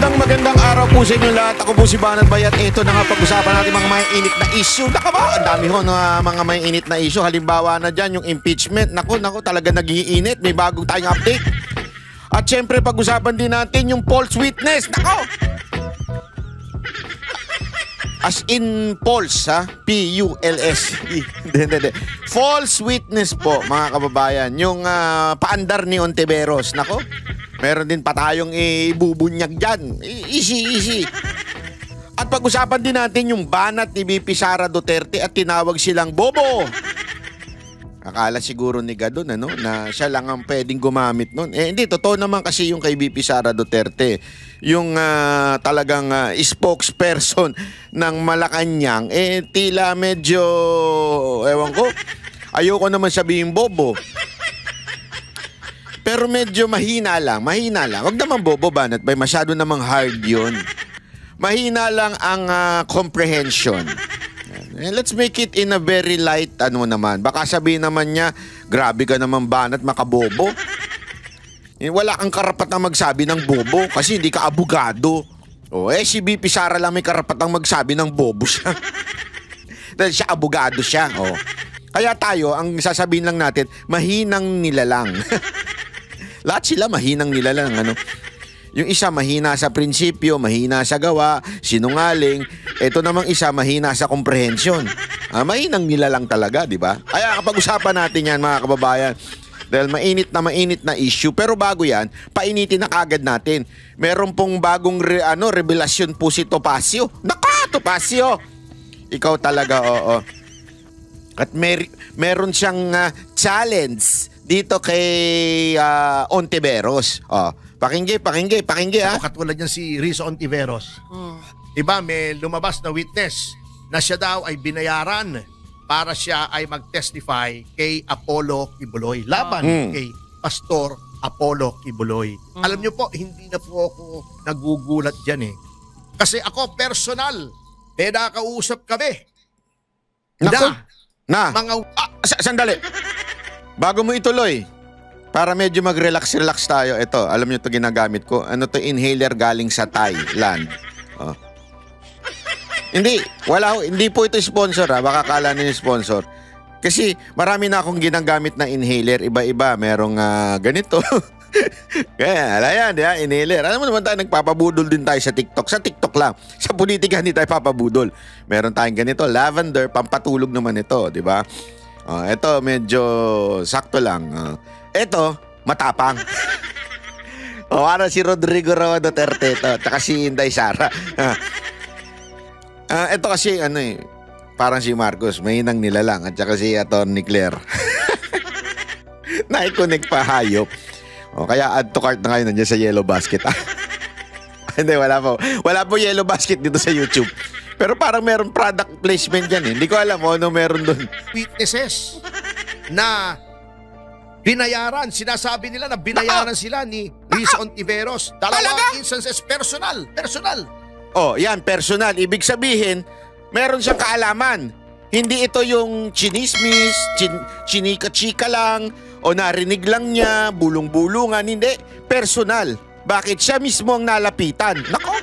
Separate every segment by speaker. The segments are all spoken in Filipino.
Speaker 1: Magandang araw po sa inyo lahat. Ako po si Banat Bayat. Ito na nga pag-usapan natin mga may init na issue. Naka ba? Ang dami ho na mga may init na issue. Halimbawa na dyan yung impeachment. Naku, talaga nag-iinit. May bagong tayong update. At syempre pag-usapan din natin yung false witness. Naku! As in false, ha? P-U-L-S. Hindi. False witness po, mga kababayan. Yung paandar ni Ontiveros. Naku, meron din pa tayong ibubunyag dyan. Easy. At pag-usapan din natin yung banat ni VP Sara Duterte at tinawag silang bobo. Akala siguro ni Gadon na siya lang ang pwedeng gumamit nun. Hindi, totoo naman kasi yung kay VP Sara Duterte. Yung talagang spokesperson ng Malacanang, tila medyo, ewan ko, ayoko naman sabihin bobo. Pero medyo mahina lang. Huwag naman bobo, Banat Bay. Masyado namang hard yun. Mahina lang ang comprehension. Let's make it in a very light naman. Baka sabihin naman niya, grabe ka naman, Banat, makabobo. Wala kang karapat na magsabi ng bobo kasi hindi ka abogado. Si VP Sara lang may karapat na magsabi ng bobo siya. Dahil siya, abogado siya. Kaya tayo, ang sasabihin lang natin, mahinang nilalang. Lahat sila mahinang nilalang. Yung isa mahina sa prinsipyo, mahina sa gawa, sinungaling. Ito namang isa mahina sa komprehensyon. Mahinang nilalang talaga, di ba? Kaya kapag usapan natin yan, mga kababayan, dahil mainit na issue. Pero bago yan, painitin na kagad natin. Meron pong bagong revelasyon po si Topacio. Naka, Topacio! Ikaw talaga, oo. At meron siyang challenge dito kay Ontiveros. Pakinggi ha.
Speaker 2: Katulad niyan si Rizzo Ontiveros. Diba, may lumabas na witness na siya daw ay binayaran para siya ay mag-testify kay Apollo Kibuloy. Laban kay Pastor Apollo Kibuloy. Alam niyo po, hindi na po ako nagugulat dyan eh. Kasi ako personal, nakausap kami.
Speaker 1: Sandali. Bago mo ituloy, para medyo mag-relax tayo, ito, alam nyo ito ginagamit ko. Inhaler galing sa Thailand. Hindi po ito sponsor baka kala nyo yung sponsor. Kasi marami na akong ginagamit na inhaler, iba-iba. Merong ganito. Kaya, yan, inhaler. Alam mo naman tayo, nagpapabudol din tayo sa TikTok. Sa TikTok lang. Sa politika, hindi tayo papabudol. Meron tayong ganito, lavender, pampatulog naman ito, di ba? Ito, medyo sakto lang. Ito, matapang. Para si Rodrigo Roa Duterte ito, tsaka si Inday Sara. Ito kasi, parang si Marcos, mahinang nilalang, at tsaka si Atty. Claire. Naikunik pa hayop. Kaya add to cart na ngayon nandiyan sa yellow basket. Hindi, wala po yellow basket dito sa YouTube. Pero parang meron product placement dyan. Hindi ko alam ano meron doon.
Speaker 2: Witnesses na binayaran. Sinasabi nila na binayaran sila ni Rizzo Ontiveros. Dalawang instances personal.
Speaker 1: Yan, personal. Ibig sabihin, meron siyang kaalaman. Hindi ito yung chinismis, chinika-chika lang, o narinig lang niya, bulong-bulungan. Hindi, personal. Bakit siya mismo ang nalapitan? Nako!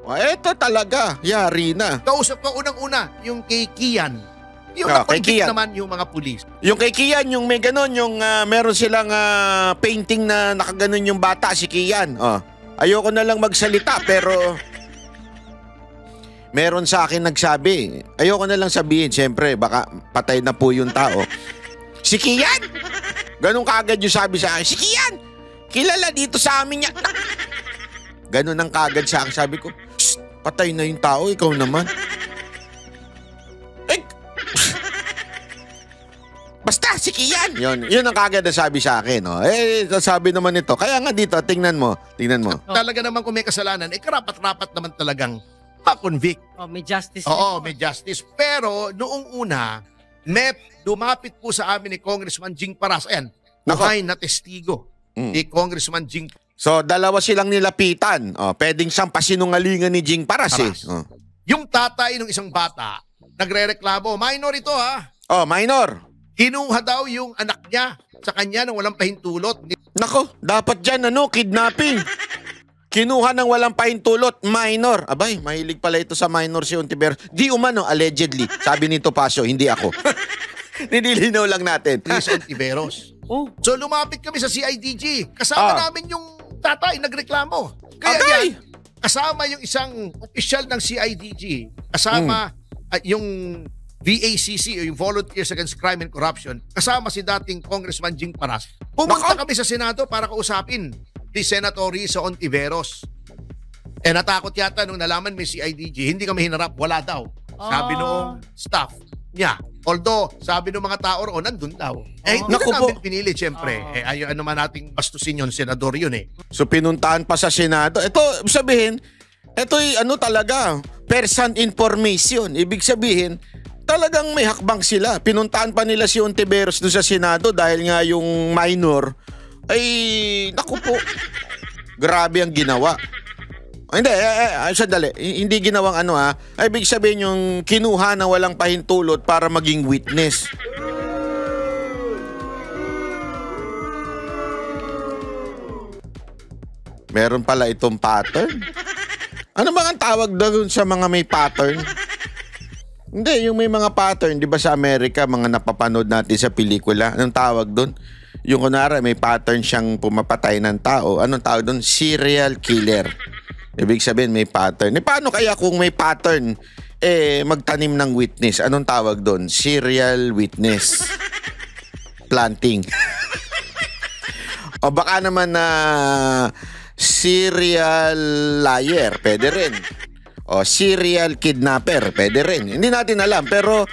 Speaker 1: Eto talaga, yari na.
Speaker 2: Kausap ko unang-una, yung kay Kian. Yung
Speaker 1: kay Kian
Speaker 2: naman yung mga pulis.
Speaker 1: Yung kay Kian, yung may ganon, yung meron silang painting na nakaganon yung bata, si Kian. Ayoko na lang magsalita, pero meron sa akin nagsabi. Ayoko na lang sabihin, siyempre, baka patay na po yung tao. Si Kian! Ganon kaagad yung sabi sa akin, si Kian! Kilala dito sa amin niya. Ganon ang kaagad sa akin, sabi ko, patay na yung tao, ikaw naman. Basta, si Kian. Yun ang kagad na sabi sa akin. Sabi naman ito. Kaya nga dito, tingnan mo.
Speaker 2: Talaga naman kung may kasalanan, karapat-rapat naman talagang ma-convict.
Speaker 3: May justice.
Speaker 2: Oo, may justice. Pero noong una, dumapit po sa amin ni Congressman Jing Paras. Ayan, buhay na testigo ni Congressman Jing.
Speaker 1: So, dalawa silang nilapitan. Pwedeng siyang pasinungalingan ni Jing Paras.
Speaker 2: Yung tatay ng isang bata, nagre-reklamo, minor ito
Speaker 1: Minor.
Speaker 2: Kinuha daw yung anak niya sa kanya nang walang pahintulot.
Speaker 1: Nako, dapat dyan kidnapping. Kinuha ng walang pahintulot, minor. Abay, mahilig pala ito sa minor si Ontiveros. Di umano, allegedly. Sabi ni Topacio, hindi ako. Nililinaw lang natin.
Speaker 2: Chris Ontiveros.
Speaker 3: Oh.
Speaker 2: So lumapit kami sa CIDG. Kasama namin yung tatay nagreklamo. Kaya yan, kasama yung isang opisyal ng CIDG. Kasama yung VACC o yung Volunteers Against Crime and Corruption. Kasama si dating Congressman Jing Paras. Pumunta kami sa Senado para kausapin si Senator Risa Ontiveros. Natakot yata nung nalaman may CIDG. Hindi kami hinarap. Wala daw. Sabi noong staff niya. Although, sabi ng mga tao roon, nandun daw. Hindi
Speaker 1: Naku
Speaker 2: na namin
Speaker 1: po.
Speaker 2: pinili, siyempre. Ayaw naman nating bastusin yun, senador yun eh.
Speaker 1: So pinuntahan pa sa Senado. Ito, sabihin, ito'y talaga, first-hand information. Ibig sabihin, talagang may hakbang sila. Pinuntahan pa nila si Ontiveros doon sa Senado dahil nga yung minor ay, naku po, grabe ang ginawa. Hindi, sandali. Hindi ginawang ibig sabihin yung kinuha na walang pahintulot para maging witness. Meron pala itong pattern. Ano bang ang tawag doon sa mga may pattern? Hindi, yung may mga pattern, di ba sa Amerika, mga napapanood natin sa pelikula, anong tawag doon? Yung kunwari, may pattern siyang pumapatay ng tao. Anong tawag doon? Serial killer. Ibig sabihin, may pattern. Paano kaya kung may pattern, magtanim ng witness? Anong tawag doon? Serial witness. Planting. O baka naman na serial liar, pwede rin. O serial kidnapper, pwede rin. Hindi natin alam, pero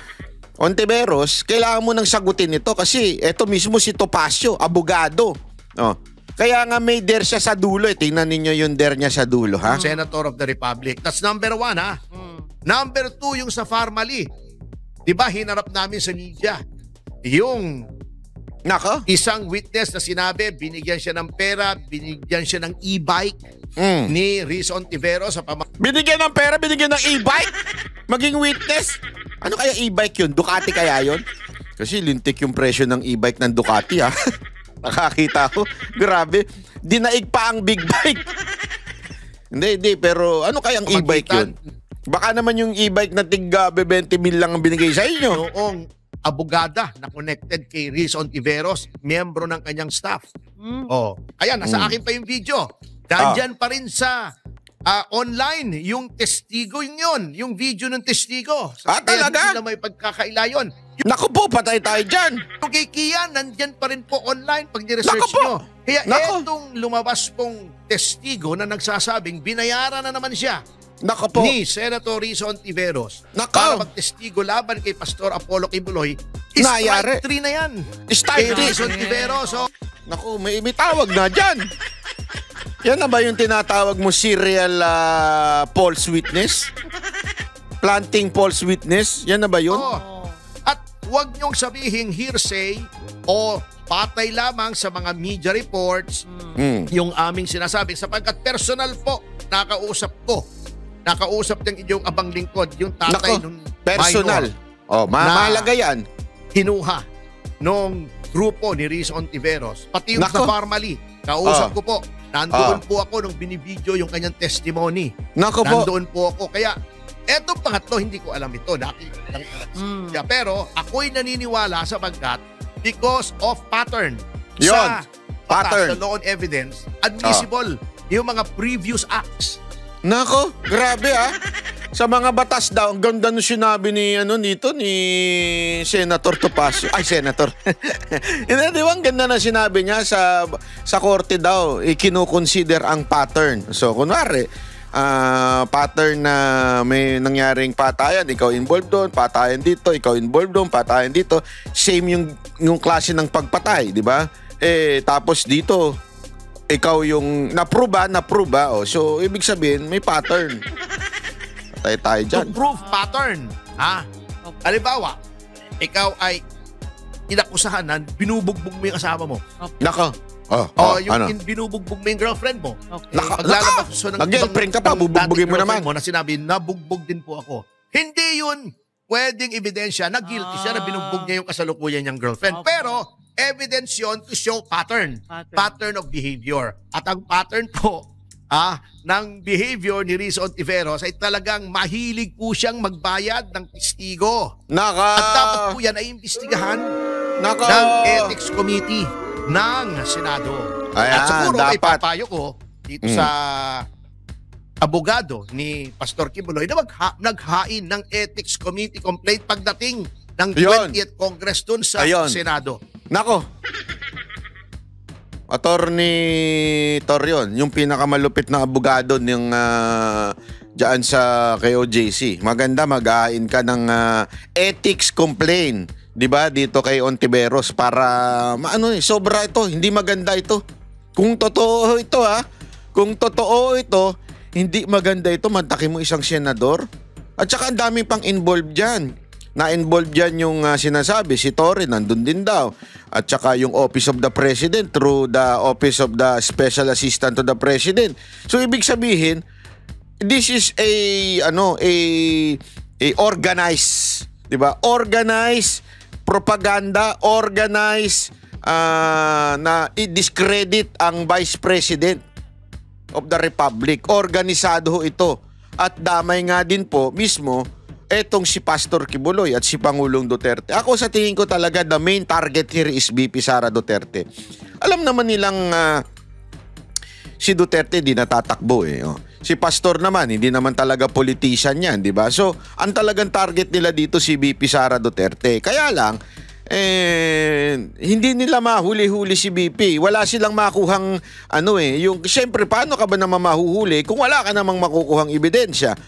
Speaker 1: Ontiveros, kailangan mo nang sagutin ito kasi ito mismo si Topacio, abogado. Kaya nga may dare siya sa dulo. Tingnan ninyo yung dare niya sa dulo, ha?
Speaker 2: Senator of the Republic. That's number 1, ha? Number 2, yung sa Farmally. Diba, hinarap namin sa media. Yung
Speaker 1: Nako.
Speaker 2: isang witness na sinabi, binigyan siya ng pera, binigyan siya ng e-bike ni Risa Ontiveros sa
Speaker 1: Binigyan ng pera, binigyan ng e-bike? Maging witness? Ano kaya e-bike yun? Ducati kaya yun? Kasi lintik yung presyo ng e-bike ng Ducati, ha? Nakakita ko. Grabe. Dinaig pa ang big bike. Hindi. Pero ano kaya ang e-bike yun? Baka naman yung e-bike na tigga 20 mil lang ang binigay sa inyo.
Speaker 2: Noong abogada na connected kay Risa Ontiveros, miyembro ng kanyang staff. Ayan, nasa akin pa yung video. Dandyan pa rin sa online yung testigo yun, yung video ng testigo.
Speaker 1: Talaga?
Speaker 2: Hindi na may pagkakaila yun.
Speaker 1: Naku po, patay tayo dyan.
Speaker 2: Yung kay Kian, nandyan pa rin po online pag niresearch
Speaker 1: Naku po!
Speaker 2: nyo. Kaya
Speaker 1: Naku!
Speaker 2: etong lumabas pong testigo na nagsasabing binayaran na naman siya
Speaker 1: Naku po.
Speaker 2: ni Senator Risa Ontiveros
Speaker 1: Naku!
Speaker 2: para magtestigo laban kay Pastor Apollo Kibuloy.
Speaker 1: Nayari.
Speaker 2: Strike 3 na yan.
Speaker 1: Strike
Speaker 2: Kay
Speaker 1: 3.
Speaker 2: Risa Ontiveros.
Speaker 1: Naku, may tawag na dyan. Yan na ba yung tinatawag mo serial false witness? Planting false witness? Yan na ba yun?
Speaker 2: At huwag niyong sabihin hearsay o patay lamang sa mga media reports yung aming sinasabi sapagkat personal po nakausap ng inyong abang lingkod yung tatay
Speaker 1: Naku,
Speaker 2: nung
Speaker 1: personal.
Speaker 2: minor
Speaker 1: Mahalaga yan.
Speaker 2: kinuha nung grupo ni Risa Ontiveros. Pati yung
Speaker 1: Naku.
Speaker 2: sa Farmally, kausap ko po. Nandoon po ako nung binibideo yung kanyang testimony.
Speaker 1: Naku po.
Speaker 2: Nandoon po ako. Kaya, etong pangatlo, hindi ko alam ito. Pero ako'y naniniwala sapagkat because of pattern.
Speaker 1: Yun.
Speaker 2: Sa
Speaker 1: Pattern.
Speaker 2: Sa law on evidence, admissible yung mga previous acts.
Speaker 1: Nako, grabe Sa mga batas daw, ang ganda nung sinabi ni Senator Topacio. Ay, Senator. Hindi, di ba ang ganda na sinabi niya sa korte daw, kinukonsider ang pattern. So, kunwari, pattern na may nangyaring patayan, ikaw involved doon, patayan dito, ikaw involved doon, patayan dito. Same yung klase ng pagpatay, di ba? Tapos dito, ikaw yung naprove. So, ibig sabihin, may pattern. Patay tayo dyan.
Speaker 2: To prove pattern. Halimbawa, ikaw ay inakusahan na binubugbog mo yung asawa mo.
Speaker 1: Nako.
Speaker 2: Yung binubugbog mo yung girlfriend mo.
Speaker 3: Okay.
Speaker 2: Paglalabas gusto ng
Speaker 1: Mag-girlfriend ka pa, bubugbugin mo naman.
Speaker 2: mo na sinabi, nabugbog din po ako. Hindi yun pwedeng ebidensya na guilty siya na binugbog niya yung kasalukuyan niyang girlfriend.
Speaker 3: Okay.
Speaker 2: Pero, evidence yun to show pattern. Pattern of behavior. At ang pattern po ng behavior ni Rizzo Ontiveros ay talagang mahilig po siyang magbayad ng testigo. At dapat po yan ay imbestigahan ng Ethics Committee ng Senado.
Speaker 1: Ayan,
Speaker 2: at siguro ay
Speaker 1: dapat.
Speaker 2: papayo ko dito sa abogado ni Pastor Kibuloy na naghain ng Ethics Committee complaint pagdating ng 20th Congress dun sa Senado.
Speaker 1: Nako. Attorney Torion, yung pinakamalupit na abogado ng dyan sa KOJC. Maganda mag-ain ka ng ethics complaint, 'di ba? Dito kay Ontiveros para sobra ito, hindi maganda ito. Kung totoo ito kung totoo ito, hindi maganda ito, mantakin mo isang senador. At saka ang dami pang involved diyan. Na-involved dyan yung sinasabi, si Torre nandun din daw. At saka yung Office of the President through the Office of the Special Assistant to the President. So ibig sabihin, this is a organized, 'di ba? Organized propaganda, organized na i-discredit ang Vice President of the Republic. Organisado ito. At damay nga din po mismo etong si Pastor Kibuloy at si Pangulong Duterte. Ako sa tingin ko talaga the main target here is VP Sara Duterte. Alam naman nilang si Duterte di natatakbo Si Pastor naman, hindi naman talaga politician yan, di ba? So, ang talagang target nila dito si VP Sara Duterte. Kaya lang, hindi nila mahuli-huli si VP. Wala silang makuhang yung siyempre paano ka ba naman mahuhuli kung wala ka namang makukuhang ebidensya?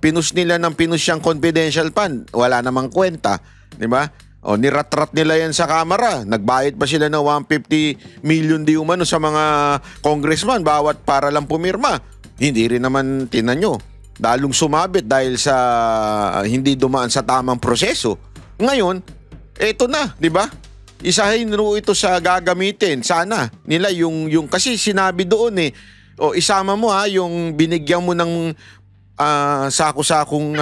Speaker 1: Pinus nila ng pinus siyang confidential fund. Wala namang kwenta. Di ba? Niratrat nila yan sa kamera. Nagbayad pa sila ng 150 million di umano sa mga congressman bawat para lang pumirma. Hindi rin naman tinanyo. Dalong sumabit dahil sa hindi dumaan sa tamang proseso. Ngayon, eto na, di ba? Isahin ro ito sa gagamitin. Sana nila yung kasi sinabi doon isama mo yung binigyan mo ng sako-sakong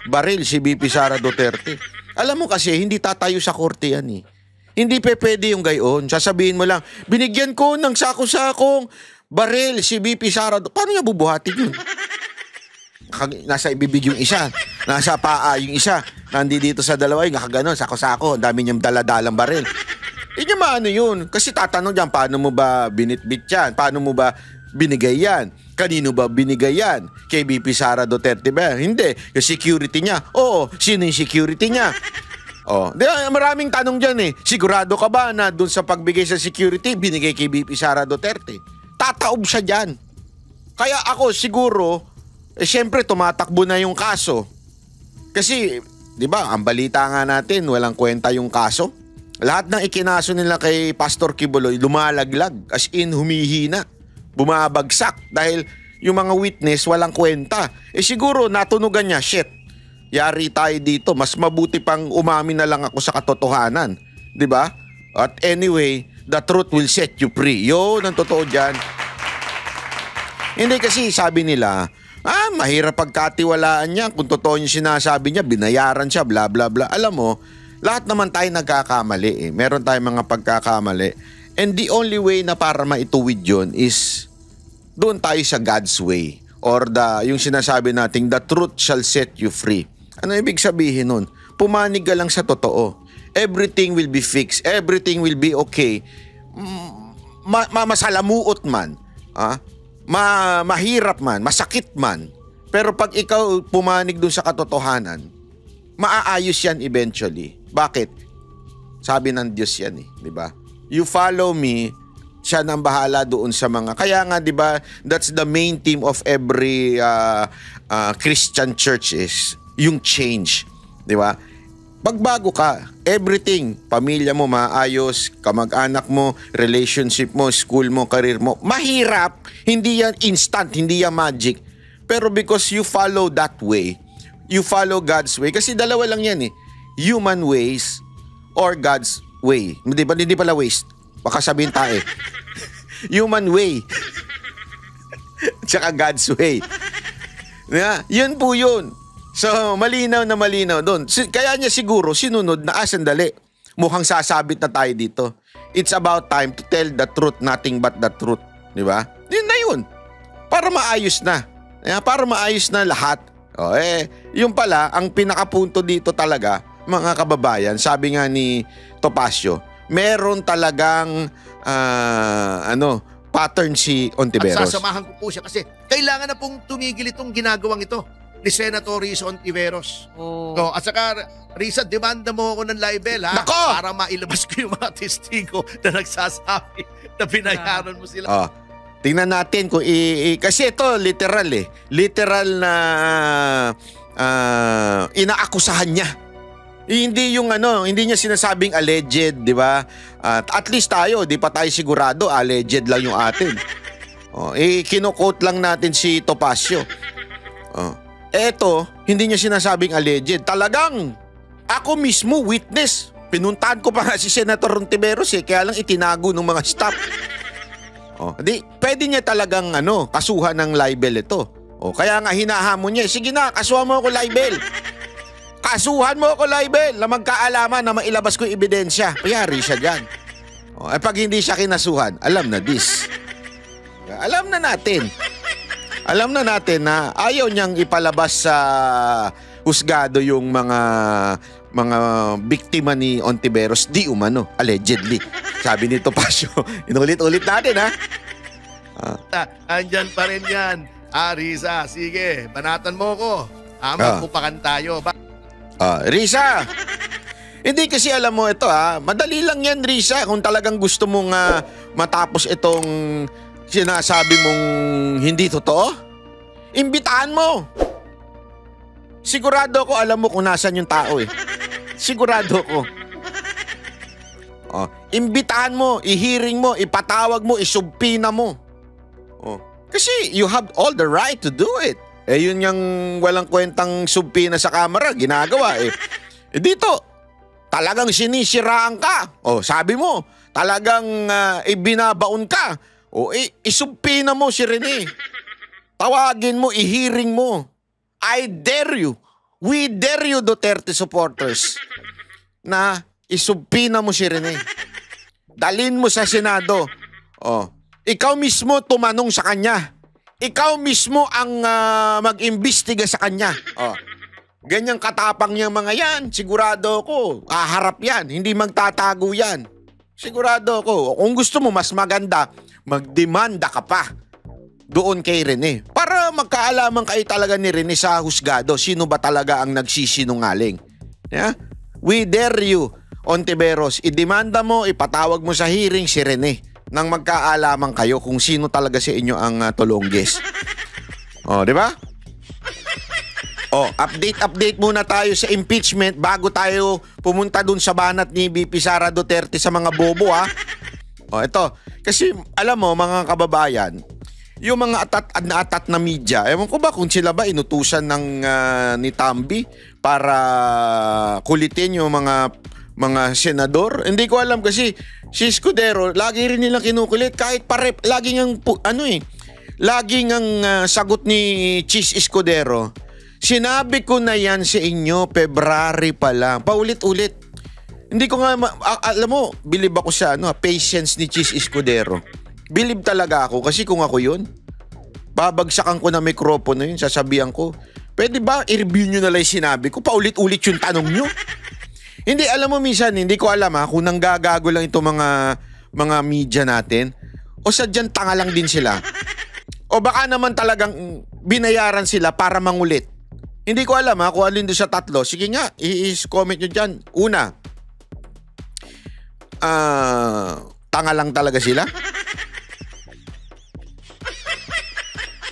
Speaker 1: baril si VP Sara Duterte. Alam mo kasi, hindi tatayo sa korte yan Hindi pwede yung gayon. Sasabihin mo lang, binigyan ko ng sako-sakong baril si VP Sara. Paano niya bubuhatin yun? Nasa ibibig yung isa, nasa paa yung isa, nandito sa dalawa yung nakaganon, sako-sako, dami niyang daladalang baril. Hindi maano yun. Kasi tatanong dyan, paano mo ba binitbit yan? Paano mo ba binigay yan? Kanino ba binigay yan? Kay VP Sara Duterte ba? Hindi. Yung security niya. Oo. Sino yung security niya? Maraming tanong dyan Sigurado ka ba na dun sa pagbigay sa security, binigay kay VP Sara Duterte? Tataob siya dyan. Kaya ako siguro, siyempre tumatakbo na yung kaso. Kasi, di ba, ang balita nga natin, walang kwenta yung kaso. Lahat ng ikinaso nila kay Pastor Kibuloy, lumalaglag. As in, humihina. Bumabagsak dahil yung mga witness walang kwenta. Siguro natunugan niya, shit, yari tayo dito, mas mabuti pang umamin na lang ako sa katotohanan, 'di ba? At anyway, the truth will set you free. Yun ang totoo diyan. Hindi kasi sabi nila, mahirap pagkatiwalaan niya kung totoo yung sinasabi niya, binayaran siya, bla bla bla. Alam mo, lahat naman tayo nagkakamali Meron tayong mga pagkakamali. And the only way na para maituwid yun is doon tayo sa God's way. Or yung sinasabi nating, the truth shall set you free. Ano ibig sabihin nun? Pumanig ka lang sa totoo. Everything will be fixed. Everything will be okay. Masalamuot man. Mahirap man. Masakit man. Pero pag ikaw pumanig doon sa katotohanan, maaayos yan eventually. Bakit? Sabi ng Diyos yan di ba? You follow me, siya nang bahala doon sa mga. Kaya nga 'di ba, that's the main theme of every Christian church is yung change, 'di ba? Pagbago ka, everything, pamilya mo maayos, kamag-anak mo, relationship mo, school mo, career mo, mahirap, hindi yan instant, hindi yan magic. Pero because you follow that way, you follow God's way, kasi dalawa lang yan human ways or God's way. Hindi pala waste. Baka sabihin tayo. Human way. Tsaka God's way. Yun po yun. So, malinaw na malinaw doon. Kaya niya siguro sinunod na sandali. Mukhang sasabit na tayo dito. It's about time to tell the truth, nothing but the truth. Di ba? Yun na yun. Para para maayos na. Para maayos na lahat. Yung pala, ang pinakapunto dito talaga, mga kababayan, sabi nga ni Topacio, meron talagang pattern si Ontiveros.
Speaker 2: At sasamahan ko po siya kasi kailangan na pong tumigil itong ginagawang ito ni Senator Risa Ontiveros. So, at saka, Risa, demanda mo ako ng libel, ha?
Speaker 1: Nako!
Speaker 2: Para mailabas ko yung mga testigo na nagsasabi na binayaran mo sila.
Speaker 1: Tingnan natin kung kasi ito literal literal na inaakusahan niya. Hindi yung hindi niya sinasabing alleged, di ba? At least tayo, di pa tayo sigurado, alleged lang yung atin. Kino-quote lang natin si Topacio. Eto, hindi niya sinasabing alleged. Talagang ako mismo witness. Pinuntahan ko pa nga si Senator Ontiveros kaya lang itinago ng mga staff. Pwede niya talagang kasuhan ng libel ito. Kaya nga hinahamon niya, sige na, kasuhan mo ako libel. Kasuhan mo ako libel na magkaalaman na mailabas ko yung ebidensya. Payari siya dyan. Pag hindi siya kinasuhan, alam na this. Alam na natin. Alam na natin na ayaw niyang ipalabas sa husgado yung mga biktima ni Ontiveros di umano, allegedly. Sabi ni Topacio. Inulit-ulit natin, ha?
Speaker 2: Andyan pa rin yan. Risa, sige, banatan mo ko. Magpupakan tayo.
Speaker 1: Risa! Hindi kasi alam mo ito, madali lang yan, Risa. Kung talagang gusto mong matapos itong sinasabi mong hindi totoo, imbitahan mo. Sigurado ko alam mo kung nasan yung tao Sigurado ko. Imbitahan mo, ihiring mo, ipatawag mo, isubpina mo. Kasi you have all the right to do it. Yun yung walang kwentang subpina sa kamera, ginagawa dito, talagang sinisiraan ka. Sabi mo, talagang ibinabaon ka. Isubpina mo si Rene. Tawagin mo, ihiring mo. I dare you. We dare you, Duterte supporters, na isubpina mo si Rene. Dalhin mo sa Senado. Ikaw mismo tumanong sa kanya. Ikaw mismo ang mag-imbestiga sa kanya. Ganyang katapang niyang mga yan, sigurado ko, haharap yan. Hindi magtatago yan. Sigurado ko. Kung gusto mo mas maganda, magdemanda ka pa doon kay Rene. Para magkaalaman kayo talaga ni Rene sa husgado. Sino ba talaga ang nagsisinungaling? We dare you, Ontiveros. Idemanda mo, ipatawag mo sa hearing si Rene nang magkaalaman kayo kung sino talaga sa inyo ang tulongges. Di ba? Update muna tayo sa impeachment bago tayo pumunta dun sa banat ni VP Sara Duterte sa mga bobo, ito. Kasi alam mo mga kababayan, yung mga atat na media, ewan ko ba kung sila ba inutusan ni Tambi para kulitin yung mga senador. Hindi ko alam kasi si Escudero, lagi rin nilang kinukulit kahit laging ang sagot ni Chis Escudero. Sinabi ko na yan sa inyo, February pa lang. Paulit-ulit. Hindi ko nga, alam mo, bilib ako sa patience ni Chis Escudero. Bilib talaga ako kasi kung ako yun, babagsakan ko na mikropono yun, sasabihan ko, pwede ba i-review nyo na lang sinabi ko? Paulit-ulit yung tanong nyo. Hindi, alam mo minsan, hindi ko alam kung nanggagago lang itong mga media natin o sadyang tanga lang din sila. O baka naman talagang binayaran sila para mangulit. Hindi ko alam kung alin doon sa tatlo. Sige nga, i-comment nyo dyan. Una, tanga lang talaga sila.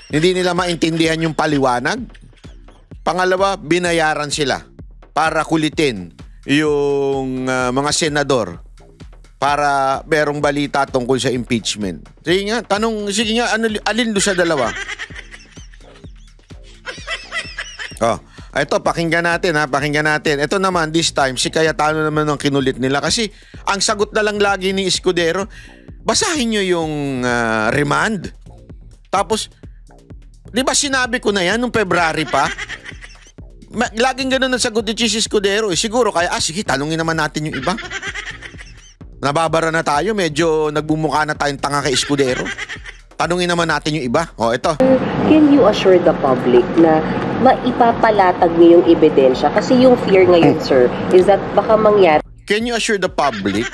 Speaker 1: Hindi nila maintindihan yung paliwanag. Pangalawa, binayaran sila para kulitin yung mga senador para merong balita tungkol sa impeachment. Sige nga, alin doon sa dalawa? Ito, pakinggan natin. Ito naman, this time, si Cayetano naman ang kinulit nila kasi ang sagot na lang lagi ni Escudero, basahin nyo yung remand. Tapos, di ba sinabi ko na yan nung February pa? Laging ganun ang sagot ni Chis Escudero. Siguro kaya, sige, tanungin naman natin yung iba. Nababara na tayo, medyo nagbumuka na tayong tanga kay Escudero. tanungin naman natin yung iba. Ito.
Speaker 3: Can you assure the public na maipapalatag niyo yung ebidensya? Kasi yung fear ngayon, sir, is that baka mangyari.
Speaker 1: Can you assure the public?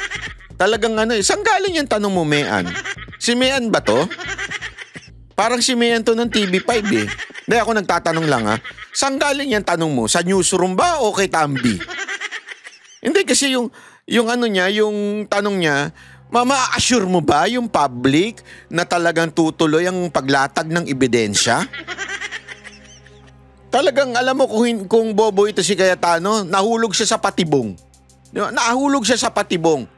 Speaker 1: Talagang saan galing yung tanong mo, Mean? Si Mean ba to? Parang si Mean to ng TV5 eh. Hindi, ako nagtatanong lang saan galing yung tanong mo? Sa newsroom ba o kay Tambi? Hindi, kasi yung tanong niya, ma-assure mo ba yung public na talagang tutuloy ang paglatag ng ebidensya? Talagang alam mo kung bobo ito si Cayetano, nahulog siya sa patibong. Nahulog siya sa patibong.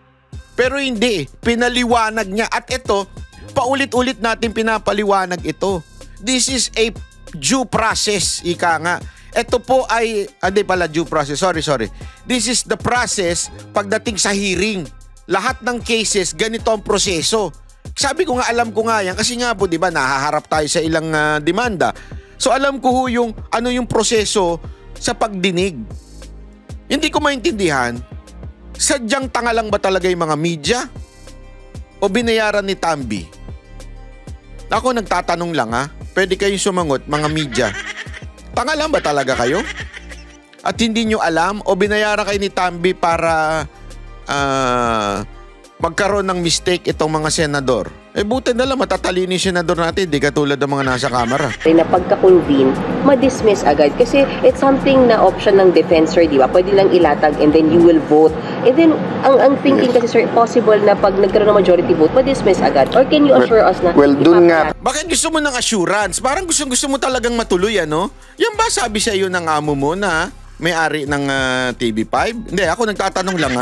Speaker 1: Pero hindi, pinaliwanag niya. At ito, paulit-ulit natin pinapaliwanag ito. This is a due process, ika nga. Ito po ay, due process, sorry. This is the process pagdating sa hearing. Lahat ng cases, ganito ang proseso. Sabi ko nga, alam ko nga yan. Kasi nga po, di ba, nahaharap tayo sa ilang demanda. So alam ko yung proseso sa pagdinig. Hindi ko maintindihan, sadyang tanga lang ba talaga yung mga media? O binayaran ni Tambi? Ako nagtatanong lang pwede kayong sumangot, mga media. Tanga lang ba talaga kayo? At hindi nyo alam o binayaran kayo ni Tambi para magkaroon ng mistake itong mga senador? Buti na lang matatalino yung senador natin, di katulad ng mga nasa kamera.
Speaker 3: Na pagka-convene, ma-dismiss agad. Kasi it's something na option ng defensor, di ba? Pwede lang ilatag and then you will vote. And then, ang thinking kasi, sir, possible na pag nagkaroon ng majority vote, ma-dismiss agad. Or can you assure us na...
Speaker 4: Well, dun nga...
Speaker 1: Bakit gusto mo ng assurance? Parang gusto mo talagang matuloy, Yan ba sabi sa iyo ng amo mo na may-ari ng TV5? Hindi, ako nagtatanong lang,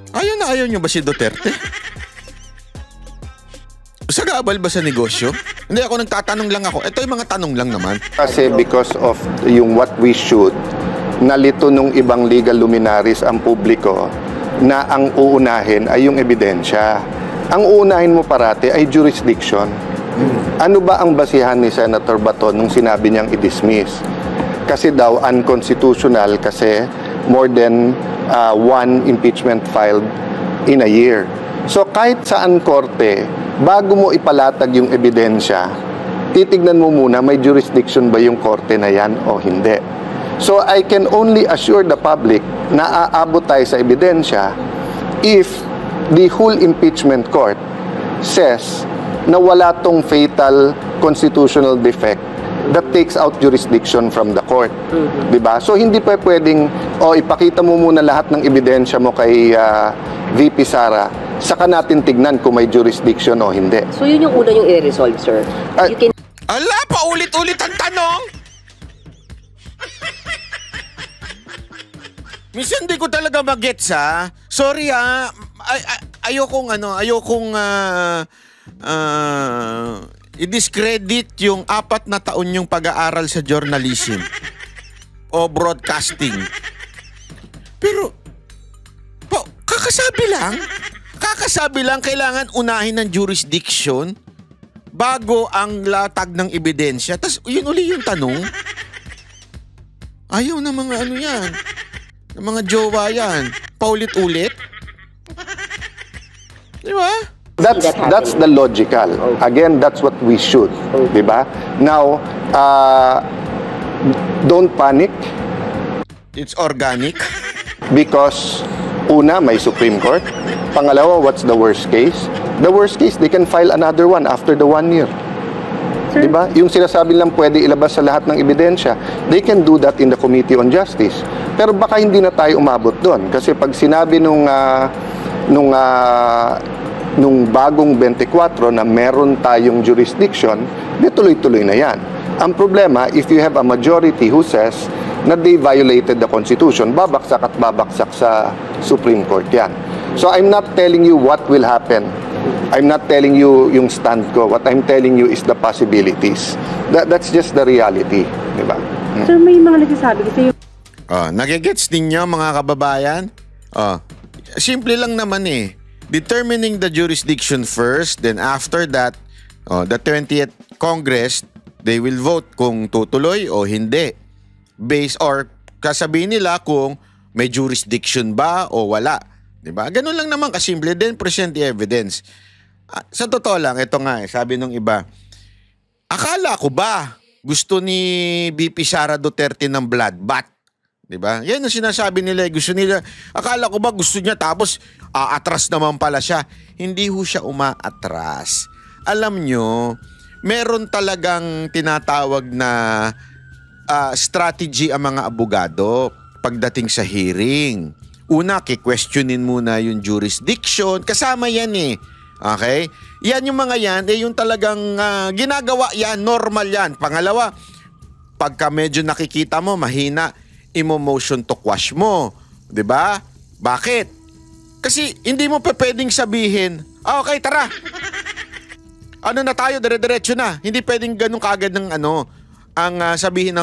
Speaker 1: Ayaw nyo ba si Duterte? Sagabal ba sa negosyo? Hindi, ako nagtatanong lang ako. Ito yung mga tanong lang naman.
Speaker 4: Kasi because of yung what we should, nalito nung ibang legal luminaries ang publiko na ang uunahin ay yung ebidensya. Ang uunahin mo parati ay jurisdiction. Ano ba ang basihan ni Senator Bato nung sinabi niyang i-dismiss? Kasi daw unconstitutional kasi more than one impeachment filed in a year. So kahit saan korte, bago mo ipalatag yung ebidensya, titignan mo muna may jurisdiction ba yung korte na yan o hindi. So I can only assure the public na aabot tayo sa ebidensya if the whole impeachment court says na wala tong fatal constitutional defect that takes out jurisdiction from the court. Diba? So hindi pa pwedeng, ipakita mo muna lahat ng ebidensya mo kay VP Sara, saka natin tignan kung may jurisdiction o hindi.
Speaker 3: So yun yung una yung i-resolve, sir. You can...
Speaker 1: Ala, paulit-ulit ang tanong! Minsan hindi ko talaga mag-gets, Sorry, ayokong i-discredit yung 4 na taon yung pag-aaral sa journalism o broadcasting. Pero, kakasabi lang kailangan unahin ng jurisdiction bago ang latag ng ebidensya. Tapos yun uli yung tanong. Ayaw na mga yan. Ng mga jowa yan. Paulit-ulit. Di ba?
Speaker 4: That's the logical. Again, that's what we should. Diba? Now, don't panic.
Speaker 1: It's organic.
Speaker 4: Because, una, may Supreme Court. Pangalawa, what's the worst case? The worst case, they can file another one after the 1 year.
Speaker 3: Sir?
Speaker 4: Diba? Yung sinasabi lang pwede ilabas sa lahat ng ebidensya, they can do that in the Committee on Justice. Pero baka hindi na tayo umabot doon. Kasi pag sinabi nung bagong 24 na meron tayong jurisdiction, di tuloy-tuloy na yan. Ang problema, if you have a majority who says na they violated the Constitution, babaksak at babaksak sa Supreme Court yan. So I'm not telling you what will happen. I'm not telling you yung stand ko. What I'm telling you is the possibilities. That's just the reality. Diba?
Speaker 3: Sir, may mga nagsasabi kasi yung...
Speaker 1: Nagigets ninyo mga kababayan? Simple lang naman Determining the jurisdiction first, then after that, the 20th Congress, they will vote kung tutuloy o hindi. Based or kasabihin nila kung may jurisdiction ba o wala. Diba? Ganun lang naman kasimple. Then present the evidence. Sa totoo lang, ito nga sabi nung iba, akala ko ba gusto ni VP Sara Duterte ng bloodbath? Diba? Yan ang sinasabi nila. Gusto nila, akala ko ba gusto niya tapos atras naman pala siya. Hindi ho siya umaatras. Alam nyo, meron talagang tinatawag na strategy ang mga abogado pagdating sa hearing. Una, questionin muna yung jurisdiction. Kasama yan eh. Okay? Yan yung mga yan, yung talagang ginagawa yan, normal yan. Pangalawa, pagka medyo nakikita mo, mahina, imo-motion to quash mo. 'Di ba? Bakit? Kasi hindi mo pa pwedeng sabihin, okay, tara. Ano na tayo, dire-diretso na. Hindi pwedeng ganun kaagad ng ang sabihin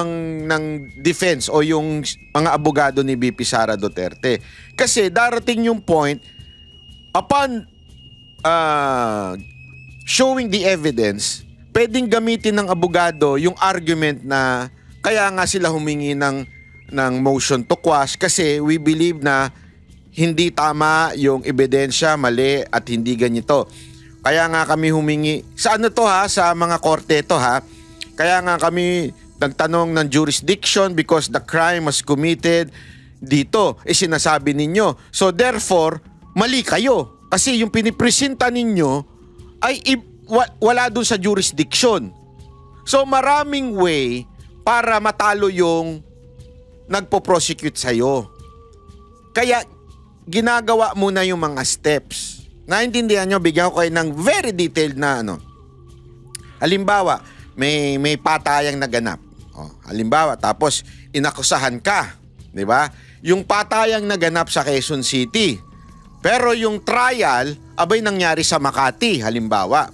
Speaker 1: ng defense o yung mga abogado ni VP Sara Duterte. Kasi darating yung point, upon showing the evidence, pwedeng gamitin ng abogado yung argument na kaya nga sila humingi ng motion to quash kasi we believe na hindi tama yung ebidensya, mali at hindi ganito. Kaya nga kami humingi, sa sa mga korte to kaya nga kami nagtanong ng jurisdiction because the crime was committed dito, sinasabi ninyo. So therefore, mali kayo kasi yung pinipresenta ninyo ay wala dun sa jurisdiction. So maraming way para matalo yung nagpo-prosecute sa'yo. Kaya, ginagawa muna yung mga steps. Naintindihan nyo, bigyan ko kayo ng very detailed na Halimbawa, may patayang naganap. Halimbawa, tapos inakusahan ka. Diba? Yung patayang naganap sa Quezon City. Pero yung trial, abay nangyari sa Makati, halimbawa.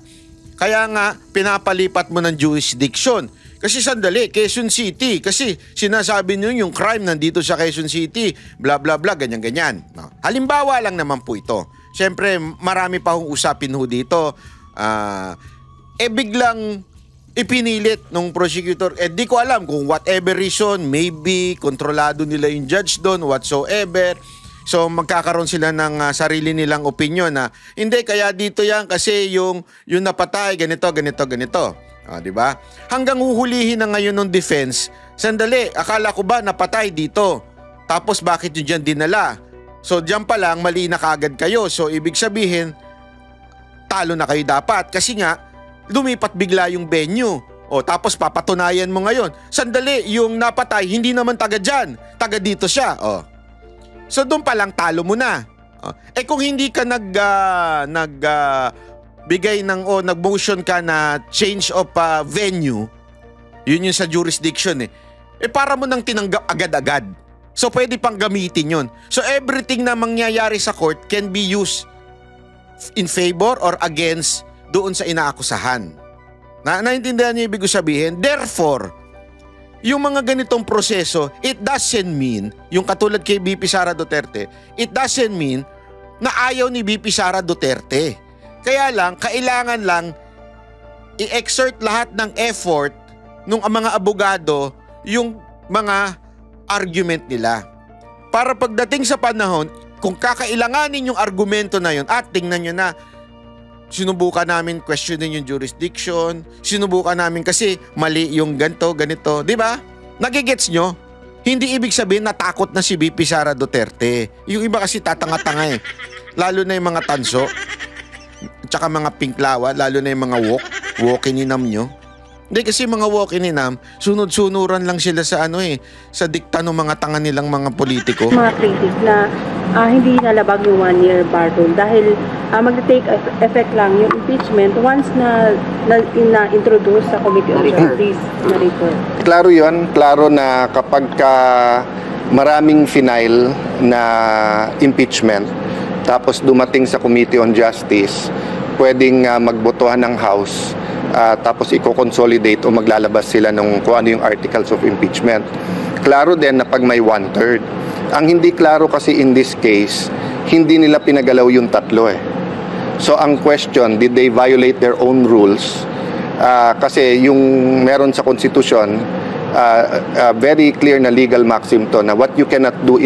Speaker 1: Kaya nga, pinapalipat mo ng jurisdiction. Kasi sandali, Quezon City. Kasi sinasabi niyo yung crime nandito sa Quezon City. Bla bla bla, ganyan-ganyan. No. Halimbawa lang naman po ito. Siyempre, marami pa hong usapin ho dito. Biglang ipinilit nung prosecutor. Di ko alam kung whatever reason, maybe kontrolado nila yung judge doon, whatsoever. So magkakaroon sila ng sarili nilang opinion na hindi, kaya dito yan kasi yung napatay, ganito. Di ba? Hanggang huhulihin na ngayon ng defense, sandali, akala ko ba napatay dito? Tapos bakit yun dyan dinala? So dyan pa lang, mali na kagad kayo. So ibig sabihin, talo na kayo dapat. Kasi nga, lumipat bigla yung venue. Tapos papatunayan mo ngayon. Sandali, yung napatay, hindi naman taga dyan. Taga dito siya. So doon pa lang, talo mo na. Kung hindi ka bigay ng nag-motion ka na change of venue, yun yung sa jurisdiction para mo nang tinanggap agad-agad. So pwede pang gamitin yun. So everything na mangyayari sa court can be used in favor or against doon sa inaakusahan. Naintindihan niyo ibig sabihin? Therefore, yung mga ganitong proseso, it doesn't mean, yung katulad kay VP Sara Duterte, it doesn't mean na ayaw ni VP Sara Duterte. Kaya lang, kailangan lang i-exert lahat ng effort ng mga abogado yung mga argument nila. Para pagdating sa panahon, kung kakailanganin yung argumento na yun, at tingnan nyo na, sinubukan namin questionin yung jurisdiction, sinubukan namin kasi mali yung ganito, di ba? Nagigets nyo? Hindi ibig sabihin natakot na si VP Sara Duterte. Yung iba kasi tatanga-tanga lalo na yung mga tanso. Tsaka mga pinklawa, lalo na yung mga walk-in-inam nyo. Hindi kasi mga walk-in-inam, sunod-sunuran lang sila sa sa dikta ng mga tanga nilang mga politiko.
Speaker 5: Mga critic na hindi nalabag yung 1-year bar rule dahil mag-take effect lang yung impeachment once na introduce sa Committee on Justice na report.
Speaker 4: Klaro yun. Klaro na kapag maraming final na impeachment, tapos dumating sa Committee on Justice, pwedeng magbotohan ng House, tapos i-consolidate o maglalabas sila ng kung ano yung articles of impeachment. Klaro din na pag may 1/3. Ang hindi klaro kasi in this case, hindi nila pinagalaw yung tatlo So ang question, did they violate their own rules? Kasi yung meron sa Constitution, very clear na legal maxim to na what you cannot do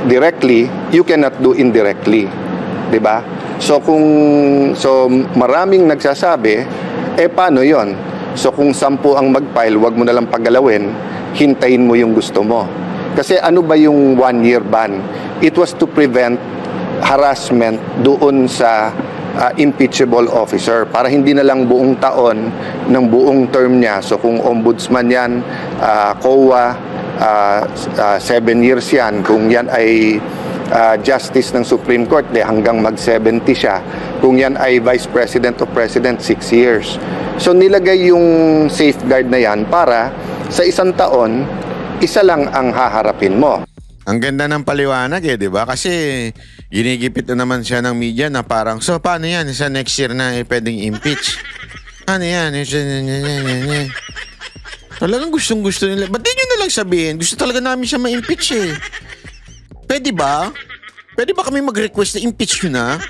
Speaker 4: directly, you cannot do indirectly. 'Di ba? So maraming nagsasabi, paano 'yon? So kung 10 ang mag-file, wag mo na lang paggalawin, hintayin mo yung gusto mo. Kasi ano ba yung 1-year ban? It was to prevent harassment doon sa impeachable officer para hindi na lang buong taon ng buong term niya. So kung ombudsman yan, COA, 7 years yan. Kung yan ay justice ng Supreme Court, hanggang mag-70 siya. Kung yan ay Vice President o President, 6 years. So nilagay yung safeguard na yan para sa isang taon, isa lang ang haharapin mo.
Speaker 1: Ang ganda ng paliwanag di ba? Kasi ginigipit na naman siya ng media na parang, so paano yan? Sa next year na pwedeng impeach. Ano yan? Talagang gustong-gusto nila. Ba't di nyo na lang sabihin? Gusto talaga namin siya ma-impeach Pwede ba? Pwede ba kami mag-request na impeach nyo na?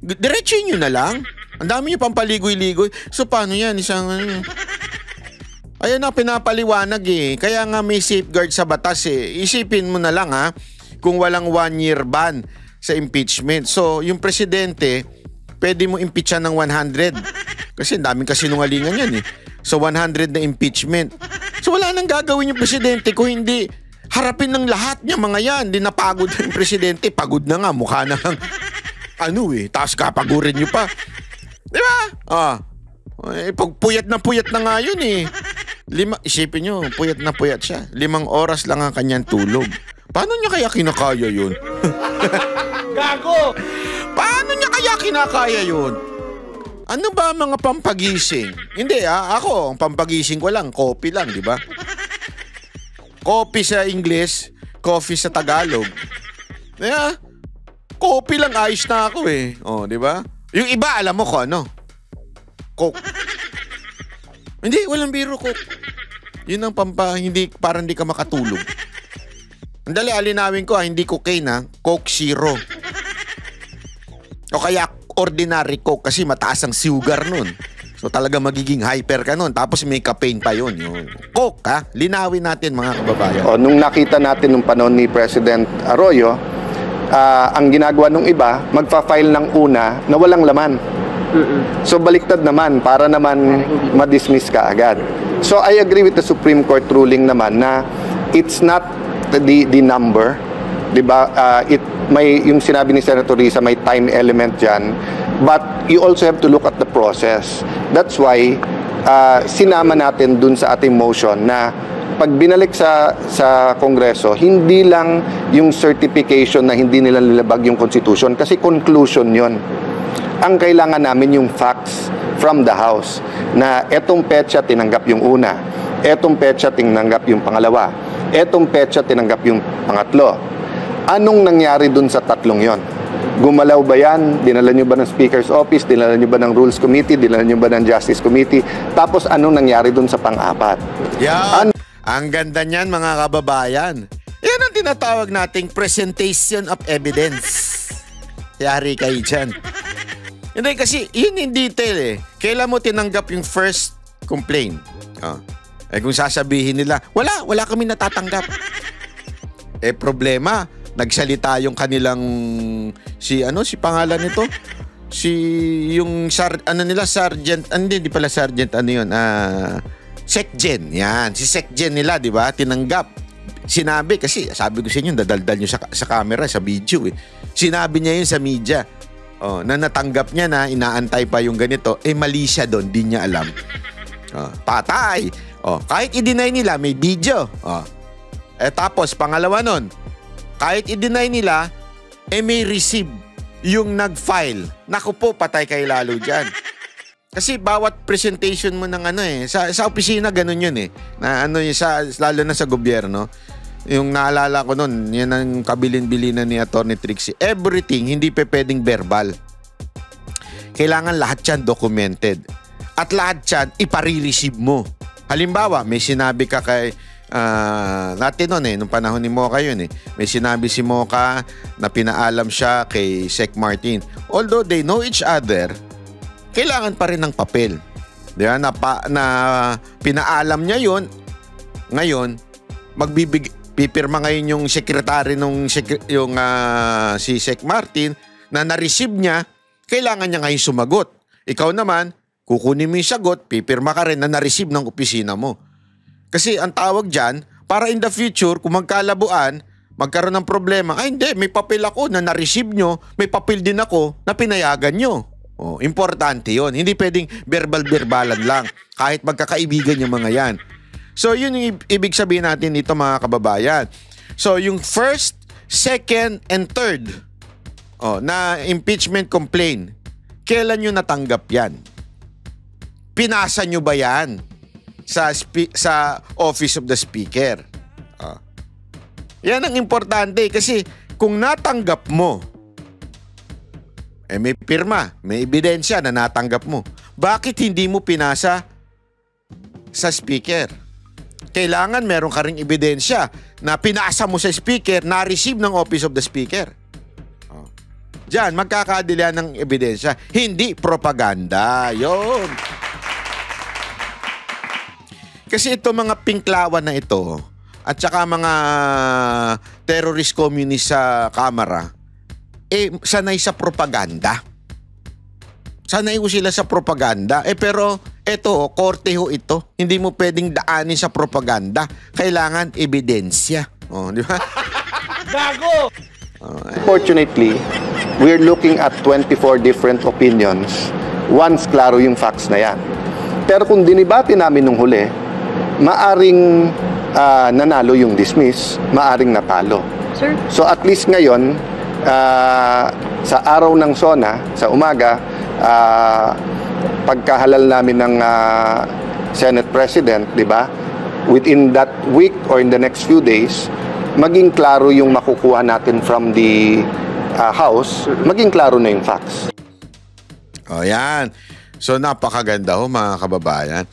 Speaker 1: Diretsuhin nyo na lang. Ang dami nyo pang paligoy-ligoy. So paano yan? Ayan na, pinapaliwanag Kaya nga may safeguard sa batas Isipin mo na lang kung walang 1-year ban sa impeachment. So, yung presidente, pwede mo impeachan ng 100. Kasi daming kasinungalingan yan So, 100 na impeachment. So, wala nang gagawin yung presidente kung hindi harapin ng lahat niya mga yan. Di napagod yung presidente. Pagod na nga, mukha na lang. Tapos kapagurin nyo pa. Di ba? Puyat na nga yun isipin nyo, puyat na puyat siya. 5 oras lang ang kanyang tulog. Paano niya kaya kinakaya yun?
Speaker 2: Gago!
Speaker 1: Paano niya kaya kinakaya yun? Ano ba mga pampagising? Hindi ako, ang pampagising ko lang, coffee lang, di ba? Coffee sa English, coffee sa Tagalog. Coffee lang, ayos na ako di ba? Yung iba, alam mo ko ano? Coke. Hindi, walang biro, Coke. Yun ang parang hindi ka makatulog. Ang dali, alinawin ko hindi cocaine Coke Zero. O kaya ordinary Coke kasi mataas ang sugar nun. So talaga magiging hyper ka nun. Tapos may caffeine pa yun. Coke linawin natin mga kababayan.
Speaker 4: Nung nakita natin nung panahon ni President Arroyo, ang ginagawa nung iba, magpa-file ng una na walang laman. So baliktad naman para naman ma-dismiss ka agad. So I agree with the Supreme Court ruling naman na it's not the number, 'di ba? Yung sinabi ni Senator Risa, may time element diyan, but you also have to look at the process. That's why sinama natin dun sa ating motion na pag binalik sa Kongreso, hindi lang yung certification na hindi nila nilabag yung Constitution kasi conclusion 'yon. Ang kailangan namin yung facts from the House na etong petsa tinanggap yung una, etong petsa tinanggap yung pangalawa, etong petsa tinanggap yung pangatlo. Anong nangyari dun sa tatlong yon? Gumalaw ba yan? Dinala nyo ba ng Speaker's Office? Dinala nyo ba ng Rules Committee? Dinala nyo ba ng Justice Committee? Tapos anong nangyari dun sa pang-apat?
Speaker 1: Yan! Ang ganda niyan mga kababayan. Yan ang tinatawag nating presentation of evidence. Yari kayo dyan. Hindi kasi, yun in detail Kailan mo tinanggap yung first complaint? Kung sasabihin nila, wala kami natatanggap. Problema, nagsalita yung kanilang, si pangalan nito? Sergeant, hindi pala sergeant, Secgen, yan. Si Secgen nila, di ba? Tinanggap. Sinabi, kasi sabi ko sa inyo, dadaldal nyo sa camera, sa video Sinabi niya yun sa media. Na natanggap niya na inaantay pa yung ganito, mali siya doon, di niya alam. Patay. Kahit i-deny nila, may video. Tapos, pangalawa nun, kahit i-deny nila, may receive yung nag-file. Naku po, patay kayo lalo dyan. Kasi bawat presentation mo ng sa opisina, ganun yun Na lalo na sa gobyerno. Yung naalala ko nun, yan ang kabilin-bilinan ni Atty. Trixie. Everything, hindi pwedeng verbal. Kailangan lahat yan documented. At lahat yan, ipare-receive mo. Halimbawa, may sinabi ka kay, natin nun nung panahon ni Mocha yun May sinabi si Mocha na pinaalam siya kay Sec Martin. Although they know each other, kailangan pa rin ng papel. Diba? Na pinaalam niya yun, ngayon, pipirma ngayon yung sekretary si Sec Martin na na-receive niya Kailangan niya ngayon sumagot. Ikaw naman, kukunin mo yung sagot, pipirma ka rin na na-receive ng opisina mo. Kasi ang tawag dyan, para in the future, kung magkalabuan, magkaroon ng problema, ay hindi, may papel ako na na-receive nyo, may papel din ako na pinayagan nyo. Oh, importante yon. Hindi pwedeng verbal-verbalan lang, kahit magkakaibigan yung mga yan. So, yun yung ibig sabihin natin dito mga kababayan. So, yung first, second, and third na impeachment complaint, kailan nyo natanggap yan? Pinasa nyo ba yan sa Office of the Speaker? Yan ang importante kasi kung natanggap mo, may pirma, may ebidensya na natanggap mo. Bakit hindi mo pinasa sa Speaker? Kailangan meron ka ring ebidensya na pinasa mo sa Speaker, na-receive ng Office of the Speaker. Diyan, magkakadila ng ebidensya. Hindi propaganda. Yun. Kasi ito mga pinklawan na ito at saka mga terrorist communist sa Kamara, sanay sa propaganda. Sanay ko sila sa propaganda. Pero ito, korte ho ito. Hindi mo pwedeng daanin sa propaganda. Kailangan ebidensya. Di ba?
Speaker 2: Bago!
Speaker 4: Unfortunately, we're looking at 24 different opinions once klaro yung facts na yan. Pero kung dinibati namin nung huli, maaring nanalo yung dismiss, maaring natalo.
Speaker 3: Sir?
Speaker 4: So at least ngayon, sa araw ng SONA, sa umaga, pagkahalal namin ng Senate President, di ba? Within that week or in the next few days, maging klaro yung makukuha natin from the House, maging klaro na yung facts.
Speaker 1: Yan. So napakaganda ho mga kababayan.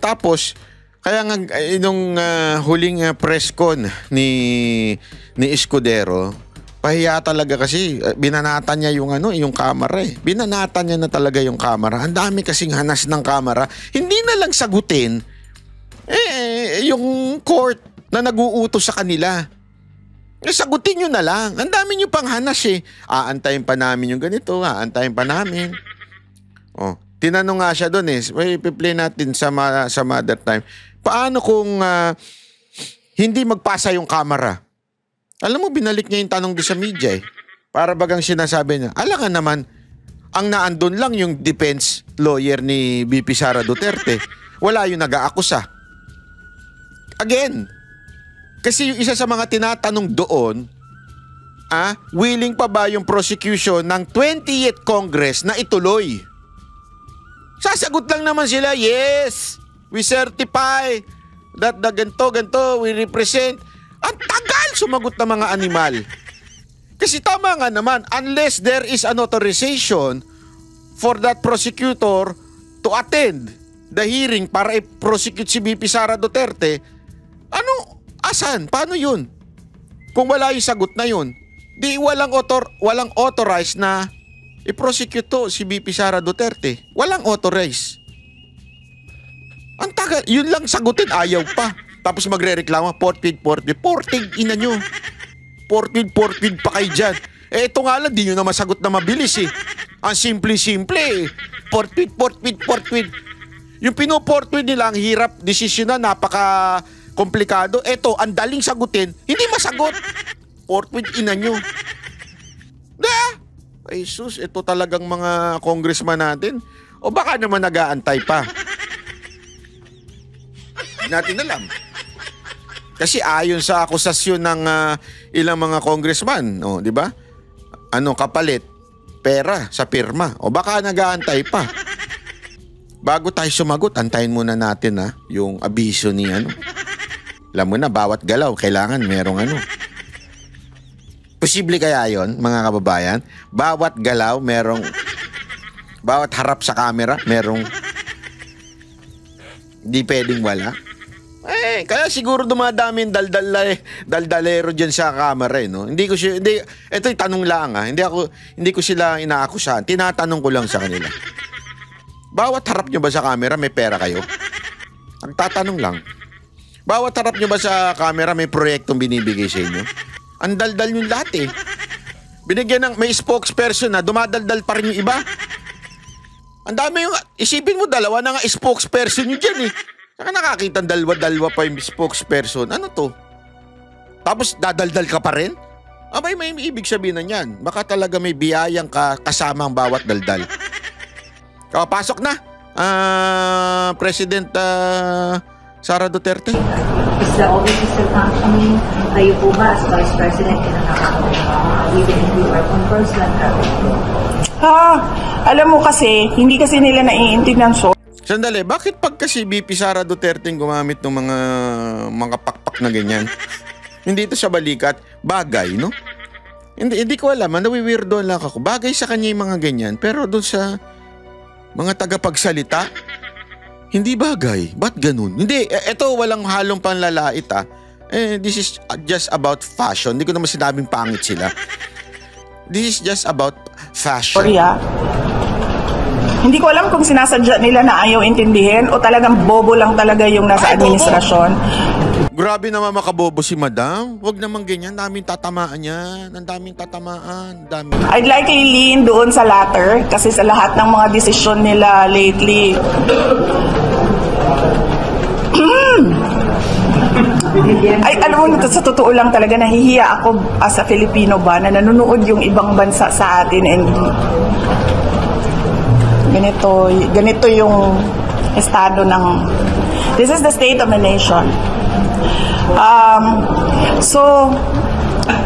Speaker 1: Tapos, kaya nga nung huling press con ni Escudero, pahiya talaga kasi binanatan niya yung camera eh. Binanatan niya na talaga yung camera. Ang dami kasing hanas ng camera. Hindi na lang sagutin yung court na nag-uutos sa kanila. Sagutin nyo na lang. Ang dami nyo pang hanas eh. Aantayin pa namin yung ganito. Aantayin pa namin. Tinanong nga siya doon eh. Play natin sa mother time. Paano kung hindi magpasa yung camera? Alam mo, binalik niya yung tanong doon sa media eh. Para bagang sinasabi niya, alangan naman, ang naandun lang yung defense lawyer ni VP Sara Duterte. Wala yung nag-aakusa. Again, kasi yung isa sa mga tinatanong doon, willing pa ba yung prosecution ng 20th Congress na ituloy? Sasagot lang naman sila, yes, we certify that the ganto, we represent. Ang tagal sumagot ng mga animal. Kasi tama nga naman, unless there is an authorization for that prosecutor to attend the hearing para i-prosecute si VP Sara Duterte, asan? Paano yun? Kung wala yung sagot na yun, di walang authorized na i-prosecute to si VP Sara Duterte. Walang authorized. Ang tagal, yun lang sagutin, ayaw pa. Tapos magre-reklamo, portwid, ina nyo. Portwid pa kayo dyan. Ito nga lang, di nyo na masagot na mabilis eh. Ang simple eh. Portwid. Yung pinoportwid nila, ang hirap, desisyon na, napaka-komplikado. Ito, ang daling sagutin, hindi masagot. Portwid, ina nyo. Ay sus, ito talagang mga congressman natin. O baka naman nag-aantay pa. Hindi natin alam. Kasi ayon sa akusasyon ng ilang mga congressman, di ba? Kapalit, pera sa pirma. O baka nag-aantay pa. Bago tayo sumagot, antayin muna natin yung abiso ni Alam mo na, bawat galaw, kailangan merong Posible kaya yon mga kababayan? Bawat galaw, bawat harap sa camera, merong di pwedeng wala. Kaya siguro dumadami yung daldalero dyan sa camera no? Ito yung tanong lang hindi ko sila inaakusahan. Tinatanong ko lang sa kanila. Bawat harap nyo ba sa camera may pera kayo? Ang tatanong lang. Bawat harap nyo ba sa camera may proyektong binibigay sa inyo? Ang daldal yung lahat eh. Binigyan ng may spokesperson na dumadaldal pa rin yung iba. Ang dami yung, isipin mo, dalawa na nga spokesperson yun dyan eh. Saka nakakita dalawa pa yung spokesperson. Ano to? Tapos dadaldal ka pa rin? Abay, may ibig sabihin na yan. Baka talaga may biyayang kasama ang bawat daldal. Pasok na. President Sara Duterte.
Speaker 6: Is the office still functioning? Kayo po ba as Vice President even if you are confirmed
Speaker 7: alam mo kasi, hindi kasi nila naiintindihan.
Speaker 1: Sandali, bakit pag kasi VP Sara Duterte gumamit ng mga pakpak na ganyan? Hindi ito sa balikat, bagay, no? Hindi ko alam, nawiwirdo lang ako. Bagay sa kanya yung mga ganyan, pero doon sa mga tagapagsalita, hindi bagay. Ba't ganun? Hindi, ito walang halong panlalait this is just about fashion. Hindi ko naman sinabing pangit sila. This is just about fashion.
Speaker 7: Hindi ko alam kung sinasadya nila na ayaw intindihin o talagang bobo lang talaga yung nasa administrasyon.
Speaker 1: Grabe naman makabobo si Madam. Huwag naman ganyan. Daming tatamaan yan. Ang daming tatamaan.
Speaker 7: I'd like to lean doon sa latter kasi sa lahat ng mga desisyon nila lately. Ay, alam mo, sa totoo lang talaga nahihiya ako as a Filipino ba na nanonood yung ibang bansa sa atin and ganito yung estado ng this is the state of the nation. So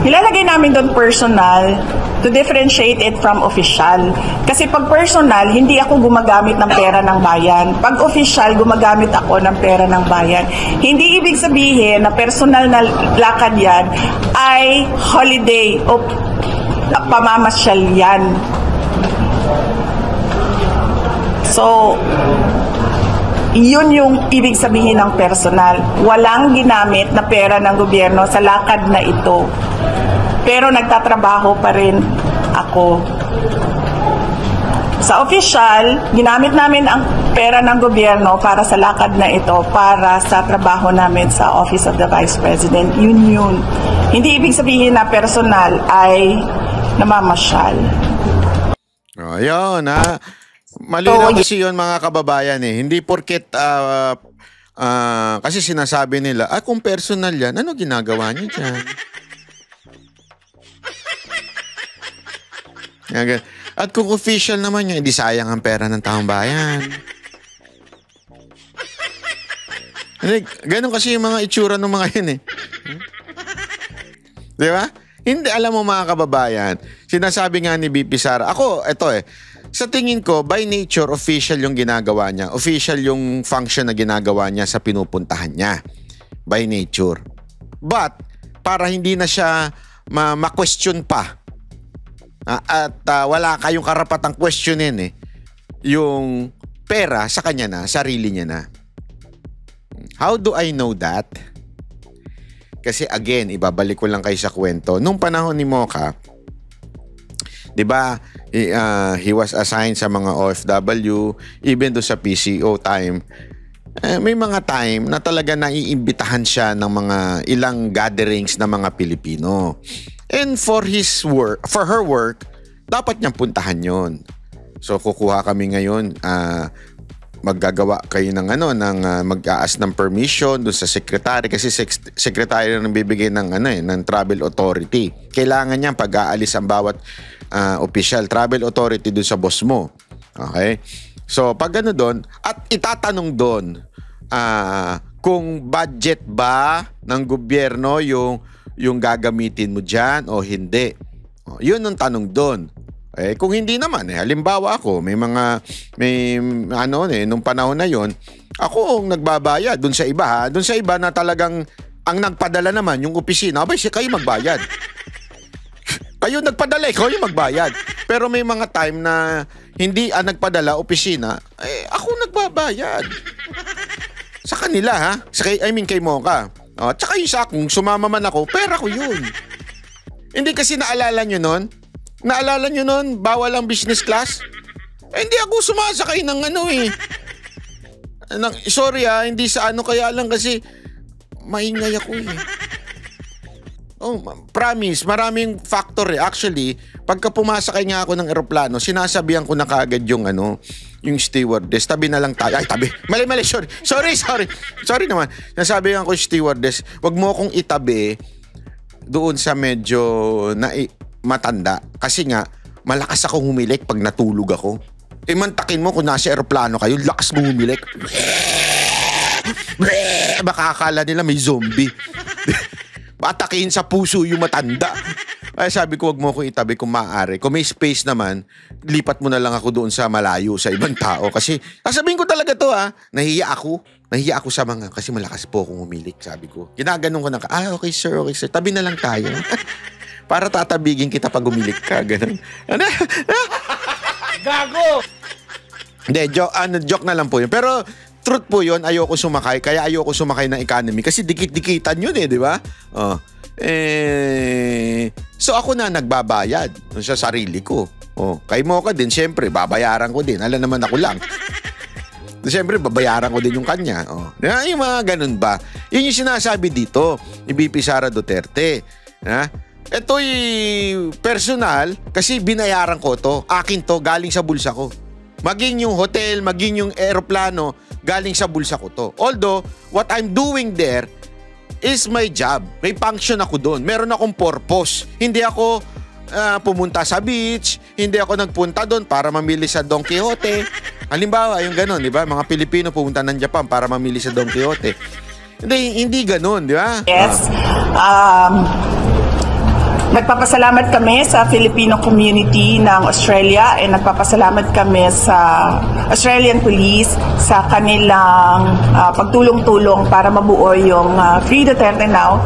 Speaker 7: ilalagay namin doon personal to differentiate it from official. Kasi pag personal, hindi ako gumagamit ng pera ng bayan. Pag official, gumagamit ako ng pera ng bayan. Hindi ibig sabihin na personal na lakad yan ay holiday o pamamasyal yan. So, yun yung ibig sabihin ng personal. Walang ginamit na pera ng gobyerno sa lakad na ito. Pero nagtatrabaho pa rin ako. Sa official, ginamit namin ang pera ng gobyerno para sa lakad na ito, para sa trabaho namin sa Office of the Vice President. Yun. Hindi ibig sabihin na personal ay namamasyal.
Speaker 1: Ayun Malinaw kasi yun mga kababayan eh. Hindi porket kasi sinasabi nila, kung personal yan, ano ginagawa niyo dyan? At kung official naman yan, hindi sayang ang pera ng taong bayan. Ganun kasi yung mga itsura ng mga yun eh. Di ba? Hindi, alam mo mga kababayan, sinasabi nga ni BP Sara, sa tingin ko, by nature, official yung ginagawa niya. Official yung function na ginagawa niya sa pinupuntahan niya. By nature. But, para hindi na siya ma-question pa, at wala kayong karapatang questionin yung pera sa kanya na, sarili niya na. How do I know that? Kasi again, ibabalik ko lang kayo sa kwento. Nung panahon ni Mocha, di ba, he was assigned sa mga OFW, even do sa PCO time. May mga time na talaga naiimbitahan siya ng mga ilang gatherings ng mga Pilipino. And for her work, dapat niyang puntahan yon. So kukuha kami ngayon, maggagawa kayo ng mag-aas ng permission doon sa secretary kasi secretary na bibigay ng ng travel authority. Kailangan niya pag-aalis ang bawat official travel authority doon sa boss mo. Okay? So pag doon at itatanong doon kung budget ba ng gobyerno yung gagamitin mo diyan o hindi. Yun ang tanong doon. Kung hindi naman, halimbawa ako, nung panahon na yon, ako ang nagbabayad doon sa iba doon sa iba na talagang ang nagpadala naman yung opisina, kayo magbayad. Kayo nagpadala, kayo magbayad. Pero may mga time na hindi nagpadala opisina, ako nagbabayad. Sa kanila kay Mocha. Tsaka yung sa akong sumama man ako, pera ko yun. Hindi kasi naalala nyo nun, bawal ang business class. Hindi ako sumasakay ng sorry hindi sa kaya lang kasi maingay ako Oh, promise, maraming factor eh. Actually, pagka pumasakay nga ako ng eroplano, sinasabihan ko na kaagad yung yung stewardess. Tabi na lang tayo. Ay, tabi. Mali. Sorry naman. Nasabihan ko yung stewardess, wag mo akong itabi doon sa medyo matanda. Kasi nga, malakas akong humilik pag natulog ako. Mantakin mo kung nasa eroplano kayo, lakas mo humilik. Baka akala nila may zombie. Atakihin sa puso yung matanda. Ay sabi ko, wag mo akong itabi kung maaari. Kung may space naman, lipat mo na lang ako doon sa malayo, sa ibang tao. Kasi, sabihin ko talaga to nahiya ako. Nahiya ako sa mga, kasi malakas po akong humilik, sabi ko. Ginaganon ko na, okay sir, tabi na lang tayo. Para tatabigin kita pag humilik ka, ganun. Ano?
Speaker 2: Gago!
Speaker 1: Hindi, joke na lang po yun. Pero, truth po yun, ayoko sumakay. Kaya ayoko sumakay ng economy. Kasi dikit-dikitan yun di ba? So ako na nagbabayad sa sarili ko. Kay Mocha din, syempre, babayaran ko din. Alam naman ako lang. Siyempre, babayaran ko din yung kanya. Yung mga ganun ba? Yun yung sinasabi dito ni BP Sara Duterte. Ito'y personal kasi binayaran ko to. Akin to, galing sa bulsa ko. Maging yung hotel, maging yung aeroplano, galing sa bulsa ko to. Although, what I'm doing there is my job. May function ako doon. Meron akong purpose. Hindi ako pumunta sa beach. Hindi ako nagpunta doon para mamili sa Don Quixote. Halimbawa, yung gano'n, di ba? Mga Pilipino pumunta ng Japan para mamili sa Don Quixote. Hindi gano'n, di ba?
Speaker 7: Yes. Nagpapasalamat kami sa Filipino community ng Australia and nagpapasalamat kami sa Australian Police sa kanilang pagtulong-tulong para mabuo yung Free Duterte Now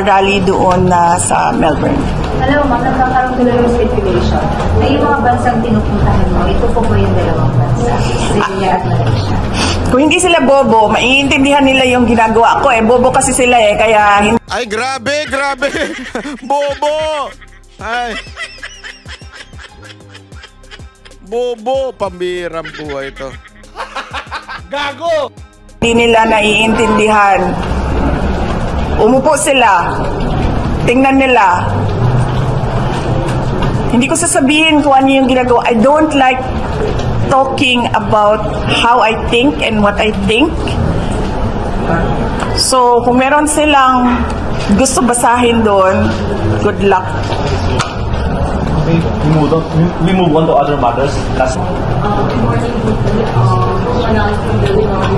Speaker 7: rally doon sa Melbourne.
Speaker 6: Alam mo, nagkakaroon tuloy ng speculation na yung mga bansang pinupuntahan mo, ito po ba yung dalawang bansa? Australia at Malaysia.
Speaker 7: Kung hindi sila bobo, maiintindihan nila yung ginagawa ko bobo kasi sila kaya hindi.
Speaker 1: Ay, grabe! Bobo! Ay. Bobo, pambirang buhay ito.
Speaker 2: Gago!
Speaker 7: Hindi nila naiintindihan. Umupo sila. Tingnan nila. Hindi ko sasabihin kung ano yung ginagawa. I don't like talking about how I think and what I think. So, kung meron silang gusto basahin doon, good luck.
Speaker 8: Okay, we move on to other matters.
Speaker 6: Good morning,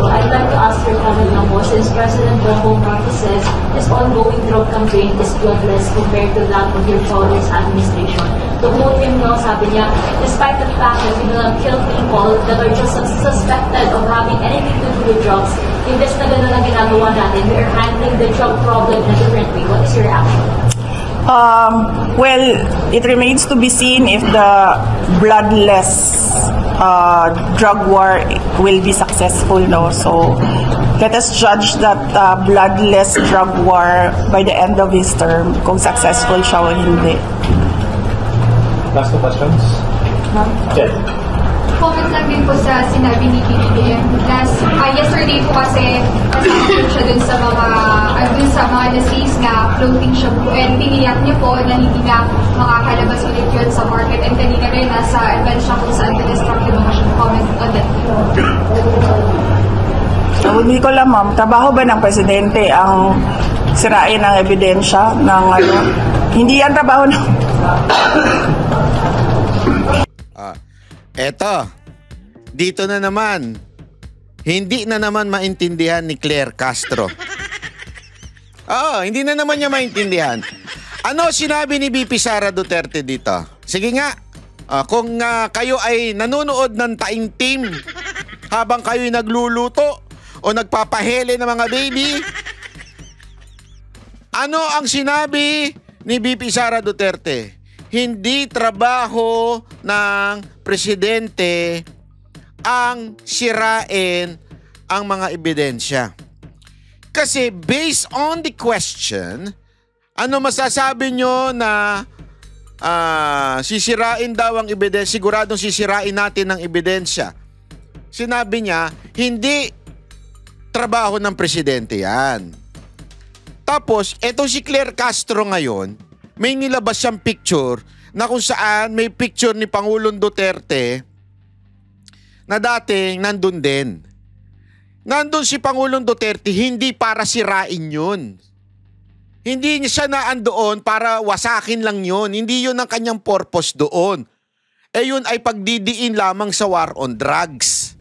Speaker 6: I'd like to ask your comment now, since President Bongbong Marcos' his ongoing drug campaign is bloodless compared to that of your Torres administration. To quote him now, sabi niya, despite the fact that we do not kill people that are just suspected of having anything to do with drugs, imbes na gano'n ang ginagawa natin, we are handling the drug problem in a different way. What is your reaction?
Speaker 7: Well, it remains to be seen if the bloodless drug war will be successful, no? So, let us judge that bloodless drug war by the end of his term, kung successful siya o hindi.
Speaker 8: Last two questions. Jen.
Speaker 9: Comment lang din po sa sinabi ni PBBM. Yesterday po kasi nasasakot siya dun sa mga disease na floating siya po and tiniyak niya po na hindi na makakalabas ulit yun sa market and kanina rin nasa event siya kung saan destructive mga siya comment on that.
Speaker 7: Hindi ko lang, ma'am. Trabaho ba ng presidente ang sirain ang ebidensya ng Hindi yan trabaho ng...
Speaker 1: Eto, dito na naman, hindi na naman maintindihan ni Claire Castro. Hindi na naman niya maintindihan. Ano sinabi ni BP Sara Duterte dito? Sige nga, kung kayo ay nanonood ng Taing Team habang kayo'y nagluluto o nagpapahele ng mga baby, ano ang sinabi ni BP Sara Duterte? Hindi trabaho ng presidente ang sirain ang mga ebidensya. Kasi based on the question, ano masasabi nyo na sisirain daw ang ebidensya, siguradong sisirain natin ang ebidensya. Sinabi niya, hindi trabaho ng presidente yan. Tapos, etong si Claire Castro ngayon, may nilabas siyang picture na kung saan may picture ni Pangulong Duterte na dating nandun din. Nandun si Pangulong Duterte, hindi para sirain yun. Hindi siya naandoon para wasakin lang yun. Hindi yun ang kanyang purpose doon. Yun ay pagdidiin lamang sa war on drugs.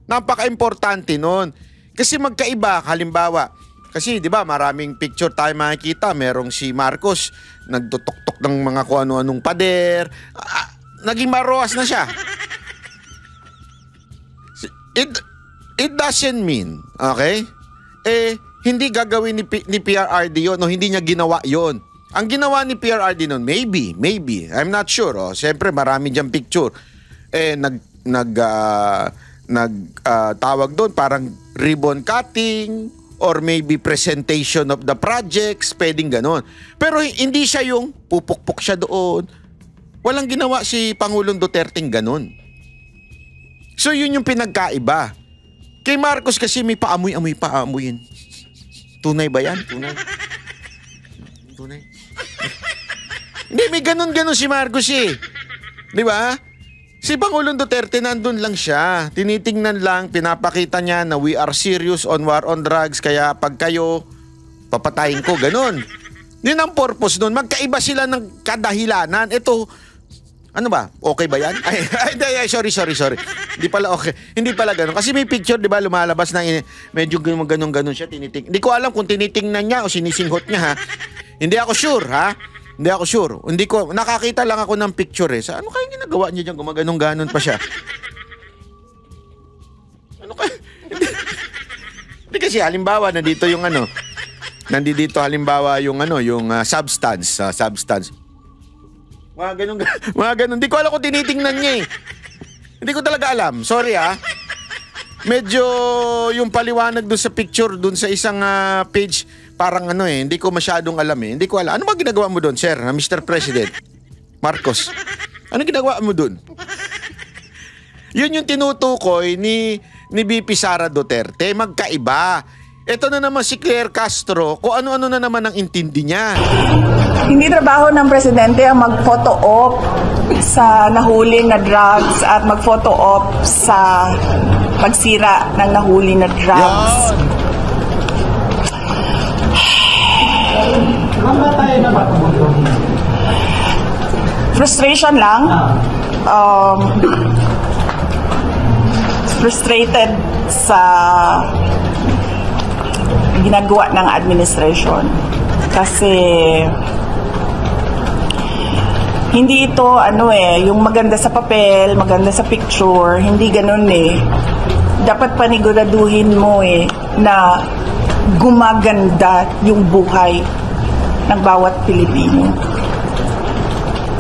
Speaker 1: Napaka-importante nun. Kasi magkaiba, halimbawa, kasi di ba maraming picture tayo makikita, merong si Marcos nagtutok-tok ng mga kung ano-anong pader. Naging maroas na siya. It doesn't mean, okay? Hindi gagawin ni PRRD yun, no? Hindi niya ginawa yon. Ang ginawa ni PRRD nun, maybe, I'm not sure. Oh. Siyempre, marami diyang picture. Tawag doon, parang ribbon cutting, or maybe presentation of the projects, pwedeng ganon. Pero hindi siya yung pupukpok siya doon. Walang ginawa si Pangulong Duterte ganon. So yun yung pinagkaiba. Kay Marcos kasi may paamoy-amoyin. Tunay ba yan? Tunay? Hindi, may ganon-ganon si Marcos eh. Di ba? Si Pangulong Duterte nandun lang siya. Tinitingnan lang, pinapakita niya na we are serious on war on drugs, kaya pag kayo, papatayin ko, ganun. Yun ang purpose nun. Magkaiba sila ng kadahilanan. Ito, ano ba? Okay ba yan? Ay, sorry. Hindi pala okay. Hindi pala ganun. Kasi may picture, di ba, lumalabas na medyo ganun siya. Hindi ko alam kung tinitingnan niya o sinisinghot niya, ha? Hindi ako sure, ha? Nakakita lang ako ng picture eh. Ano kaya ginagawa niya dyan? Gumaganong-ganon pa siya. Ano kaya? Hindi kasi halimbawa, nandito yung substance. Mga ganun. Hindi ko alam kung tinitingnan niya eh. Hindi ko talaga alam. Sorry Medyo yung paliwanag dun sa picture, dun sa isang page, parang hindi ko masyadong alam eh. Hindi ko alam. Ano ba ginagawa mo dun, sir, Mr. President? Marcos, ano ginagawa mo dun? Yun yung tinutukoy ni VP Sara Duterte. Magkaiba. Ito na naman si Claire Castro, kung ano-ano na naman ang intindi niya.
Speaker 7: Hindi trabaho ng presidente ang mag-photo op sa nahuli na drugs at mag-photo op sa pagsira ng nahuli na drugs. Frustration lang. Frustrated sa ginagawa ng administration. Kasi hindi ito yung maganda sa papel, maganda sa picture, hindi ganun eh. Dapat paniguraduhin mo na gumaganda yung buhay ng bawat Pilipino.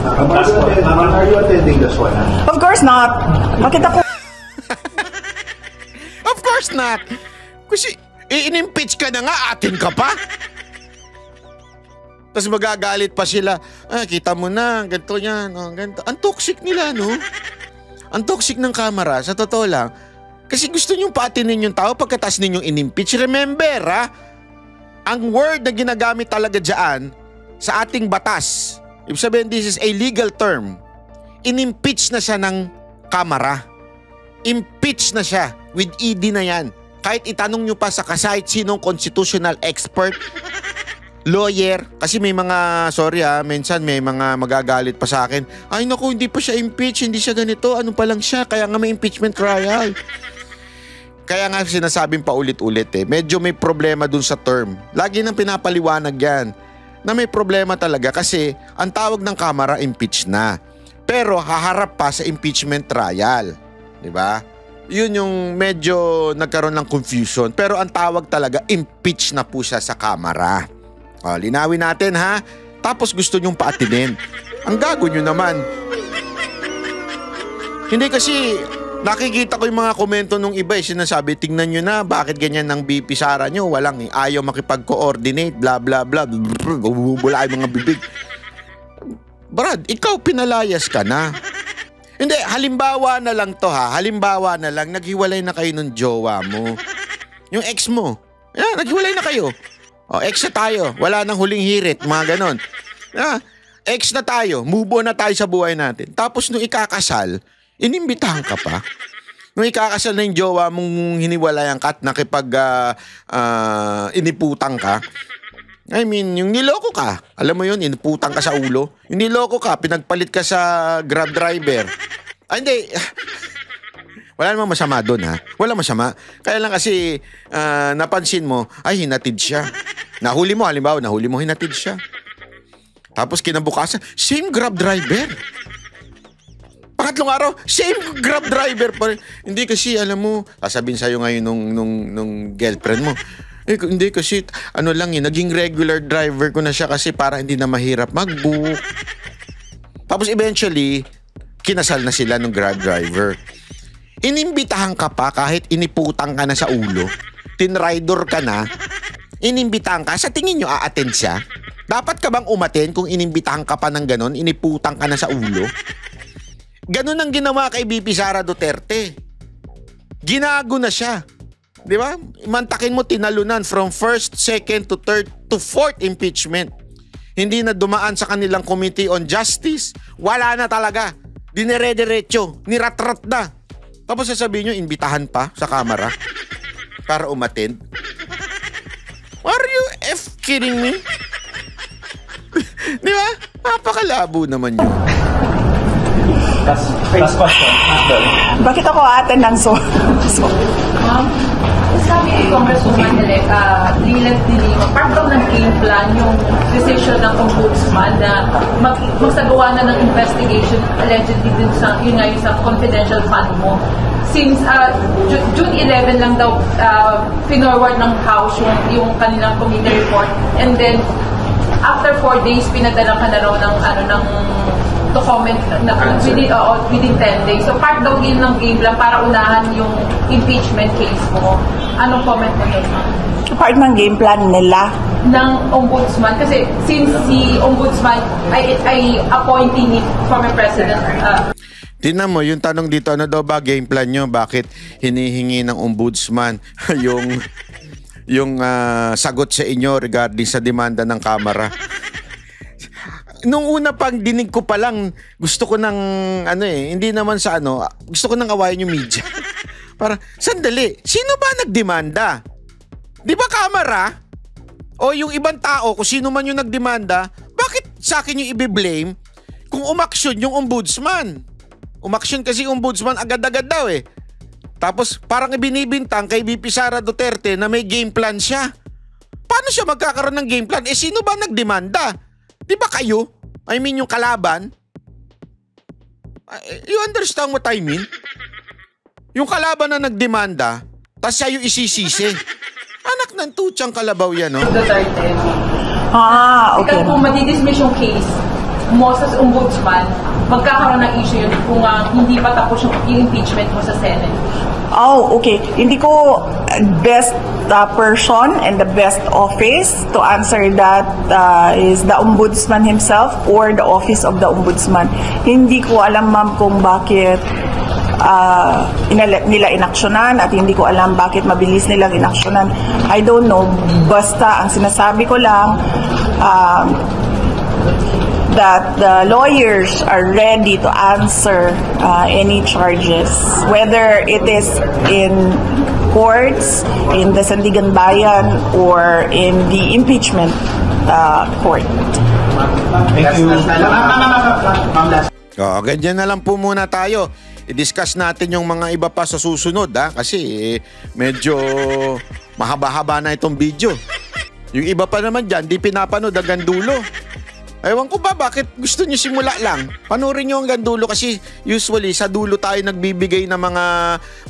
Speaker 4: Are you attending this one?
Speaker 7: Of course not. Bakit ako?
Speaker 1: Of course not. Kasi in-impeach ka na nga, atin ka pa. Tapos magagalit pa sila. Kita mo na, ganito yan. Ganito. Ang toxic nila, no? Ang toxic ng Kamara, sa totoo lang. Kasi gusto nyong paatinin yung tao pagkatas ninyong in-impeach. Remember, ang word na ginagamit talaga dyan sa ating batas, ibig sabihin, this is a legal term. In-impeach na siya ng Kamara. Impeach na siya. With ED na yan. Kahit itanong nyo pa sa kahit sinong constitutional expert, lawyer, kasi may mga, minsan may mga magagalit pa sa akin. Ay naku, hindi pa siya impeach, hindi siya ganito, ano pa lang siya, kaya nga may impeachment trial. Kaya nga sinasabing paulit-ulit medyo may problema dun sa term. Lagi nang pinapaliwanag yan, na may problema talaga kasi ang tawag ng Kamara, impeach na. Pero haharap pa sa impeachment trial. Diba? Yun yung medyo nagkaroon ng confusion. Pero ang tawag talaga, impeach na po siya sa Kamara. Linawin natin ha. Tapos gusto nyong paatinin. Ang gago nyo naman. Hindi kasi nakikita ko yung mga komento nung iba sinasabi, tingnan nyo na, bakit ganyan ng BP Sara nyo? Walang ayaw makipag-coordinate, blah blah blah. Wala yung mga bibig. Brad, ikaw pinalayas ka na. Hindi, halimbawa na lang to ha. Halimbawa na lang, naghiwalay na kayo ng jowa mo. Yung ex mo. Naghiwalay na kayo. O, ex na tayo. Wala nang huling hirit. Mga ganon. Ex na tayo. Move on na tayo sa buhay natin. Tapos nung ikakasal, inimbitahan ka pa. Nung ikakasal na yung jowa mong hiniwalayan ka at nakipag iniputang ka. I mean, yung niloko ka. Alam mo yun, iniputang ka sa ulo. Yung niloko ka, pinagpalit ka sa Grab driver. Hindi. Wala namang masama doon, ha? Wala masama. Kaya lang kasi napansin mo, ay, hinatid siya. Nahuli mo, halimbawa, hinatid siya. Tapos kinabukasan, same Grab driver. Pangatlong araw, same Grab driver pa rin. Hindi kasi, alam mo, sasabihin sa'yo ngayon nung girlfriend mo, hindi kasi, naging regular driver ko na siya kasi para hindi na mahirap mag-book. Tapos eventually, kinasal na sila ng Grab driver. Inimbitahan ka pa kahit iniputang ka na sa ulo. Tinrider ka na. Inimbitahan ka. Sa tingin nyo, a-attend siya? Dapat ka bang umattend kung inimbitahan ka pa ng ganon? Iniputang ka na sa ulo? Ganon ang ginawa kay BP Sara Duterte. Ginago na siya. Di ba? Mantakin mo tinalunan from first, second to third to fourth impeachment. Hindi na dumaan sa kanilang Committee on Justice. Wala na talaga. Dinere-derecho. Niratrat na. Tapos sasabihin nyo, imbitahan pa sa kamera para umattend. Are you kidding me? Di ba? Napakalabo naman yun.
Speaker 8: Last question.
Speaker 7: Bakit ako ate ng
Speaker 6: Sabi ni Congresswoman-elect Lilet Dilima, part daw ng game plan yung decision ng ombudsman na magsagawa na ng investigation allegedly din sa, yun nga, yung sa confidential fund mo. Since June 11 lang daw pinorward ng House yung kanilang committee report, and then after 4 days pinadala ka na raw ng to comment within 10 days. So part daw yun ng game plan para unahan yung impeachment case mo. Anong comment mo yun?
Speaker 7: Part ng game plan nila?
Speaker 6: Ng ombudsman. Kasi since si ombudsman ay appointee ni former president.
Speaker 1: Tingnan mo, yung tanong dito, ano daw ba game plan nyo? Bakit hinihingi ng ombudsman yung sagot sa inyo regarding sa demanda ng Kamara? Nung una pang dinig ko pa lang, gusto ko ng hindi naman sa gusto ko nang awayin yung media. Para, sandali, sino ba nagdemanda? Di ba Kamara? O yung ibang tao, kung sino man yung nagdemanda, bakit sa akin yung i-blame kung umaksyon yung ombudsman? Umaksyon kasi yung ombudsman agad-agad daw eh. Tapos parang ibinibintang kay BP Sara Duterte na may game plan siya. Paano siya magkakaroon ng game plan? Eh sino ba nagdemanda? Di ba kayo? I mean yung kalaban? You understand what I mean? Yung kalaban na nagdemanda, tas siya yung isisisi. Anak ng tutsang kalabaw yan, no?
Speaker 6: Duterte.
Speaker 7: Okay.
Speaker 6: Kasi kung madidismiss yung case mo sa ombudsman, magkakaroon ng issue yun kung hindi pa tapos yung impeachment mo sa Senate.
Speaker 7: Okay. Hindi ko best person and the best office to answer that is the ombudsman himself or the office of the ombudsman. Hindi ko alam, ma'am, kung bakit nila inaksyonan at hindi ko alam bakit mabilis nilang inaksyonan. I don't know. Basta ang sinasabi ko lang, that the lawyers are ready to answer any charges, whether it is in courts, in the Sandigan Bayan, or in the impeachment court.
Speaker 8: Thank you.
Speaker 1: Ganyan na lang po muna tayo. I-discuss natin yung mga iba pa sa susunod, kasi medyo mahaba-haba na itong video. Yung iba pa naman dyan, di pinapanood hanggang dulo. Ewan ko ba bakit gusto nyo simula lang. Panoorin nyo hanggang dulo kasi usually sa dulo tayo nagbibigay ng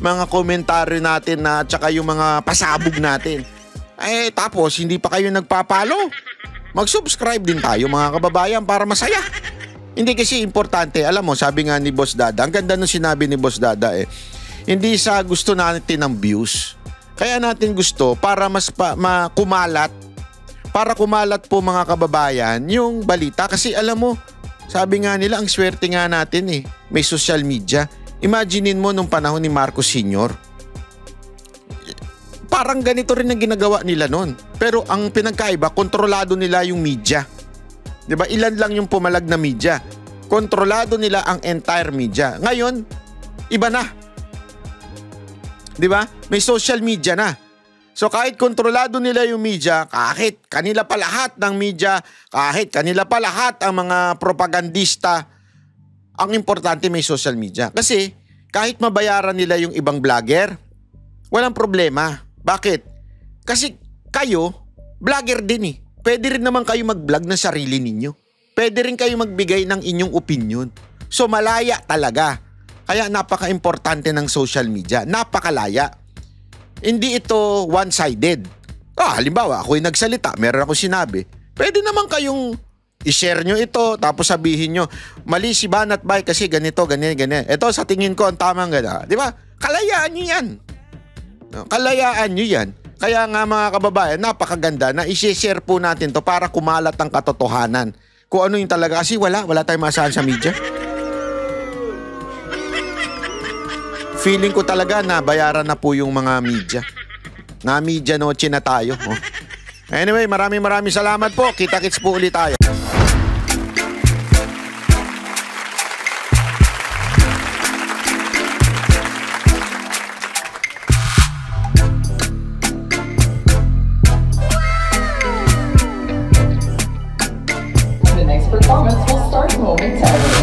Speaker 1: mga komentaryo natin na tsaka yung mga pasabog natin. Tapos hindi pa kayo nagpapalo. Mag-subscribe din tayo mga kababayan para masaya. Hindi kasi importante, alam mo, sabi nga ni Boss Dada, ang ganda nung sinabi ni Boss Dada hindi sa gusto natin ng views. Kaya natin gusto para mas kumalat. Para kumalat po mga kababayan yung balita. Kasi alam mo, sabi nga nila, ang swerte nga natin may social media. Imaginein mo nung panahon ni Marcos Sr. parang ganito rin ang ginagawa nila noon. Pero ang pinagkaiba, kontrolado nila yung media. 'Di ba? Ilan lang yung pumalag na media. Kontrolado nila ang entire media. Ngayon, iba na. 'Di ba? May social media na. So kahit kontrolado nila yung media, kahit kanila pa lahat ng media, kahit kanila pa lahat ang mga propagandista, ang importante may social media. Kasi kahit mabayaran nila yung ibang vlogger, walang problema. Bakit? Kasi kayo, vlogger din eh. Pwede rin naman kayo mag-vlog ng sarili ninyo. Pwede rin kayo magbigay ng inyong opinion. So malaya talaga. Kaya napaka-importante ng social media. Napakalaya. Hindi ito one-sided. Halimbawa, ako'y nagsalita, meron ako sinabi. Pwede naman kayong i-share nyo ito, tapos sabihin nyo, mali si Banat Bay kasi ganito, ganyan. Ito sa tingin ko ang tamang gana. Di ba? Kalayaan nyo yan. Kalayaan nyo yan. Kaya nga mga kababayan, napakaganda na i-share po natin to para kumalat ang katotohanan. Kung ano yung talaga. Kasi wala tayong masahan sa media. Feeling ko talaga na bayaran na po yung mga media. Na media noche na tayo. Oh. Anyway, maraming salamat po. Kita-kits po ulit tayo.
Speaker 10: The next performance will start momentarily.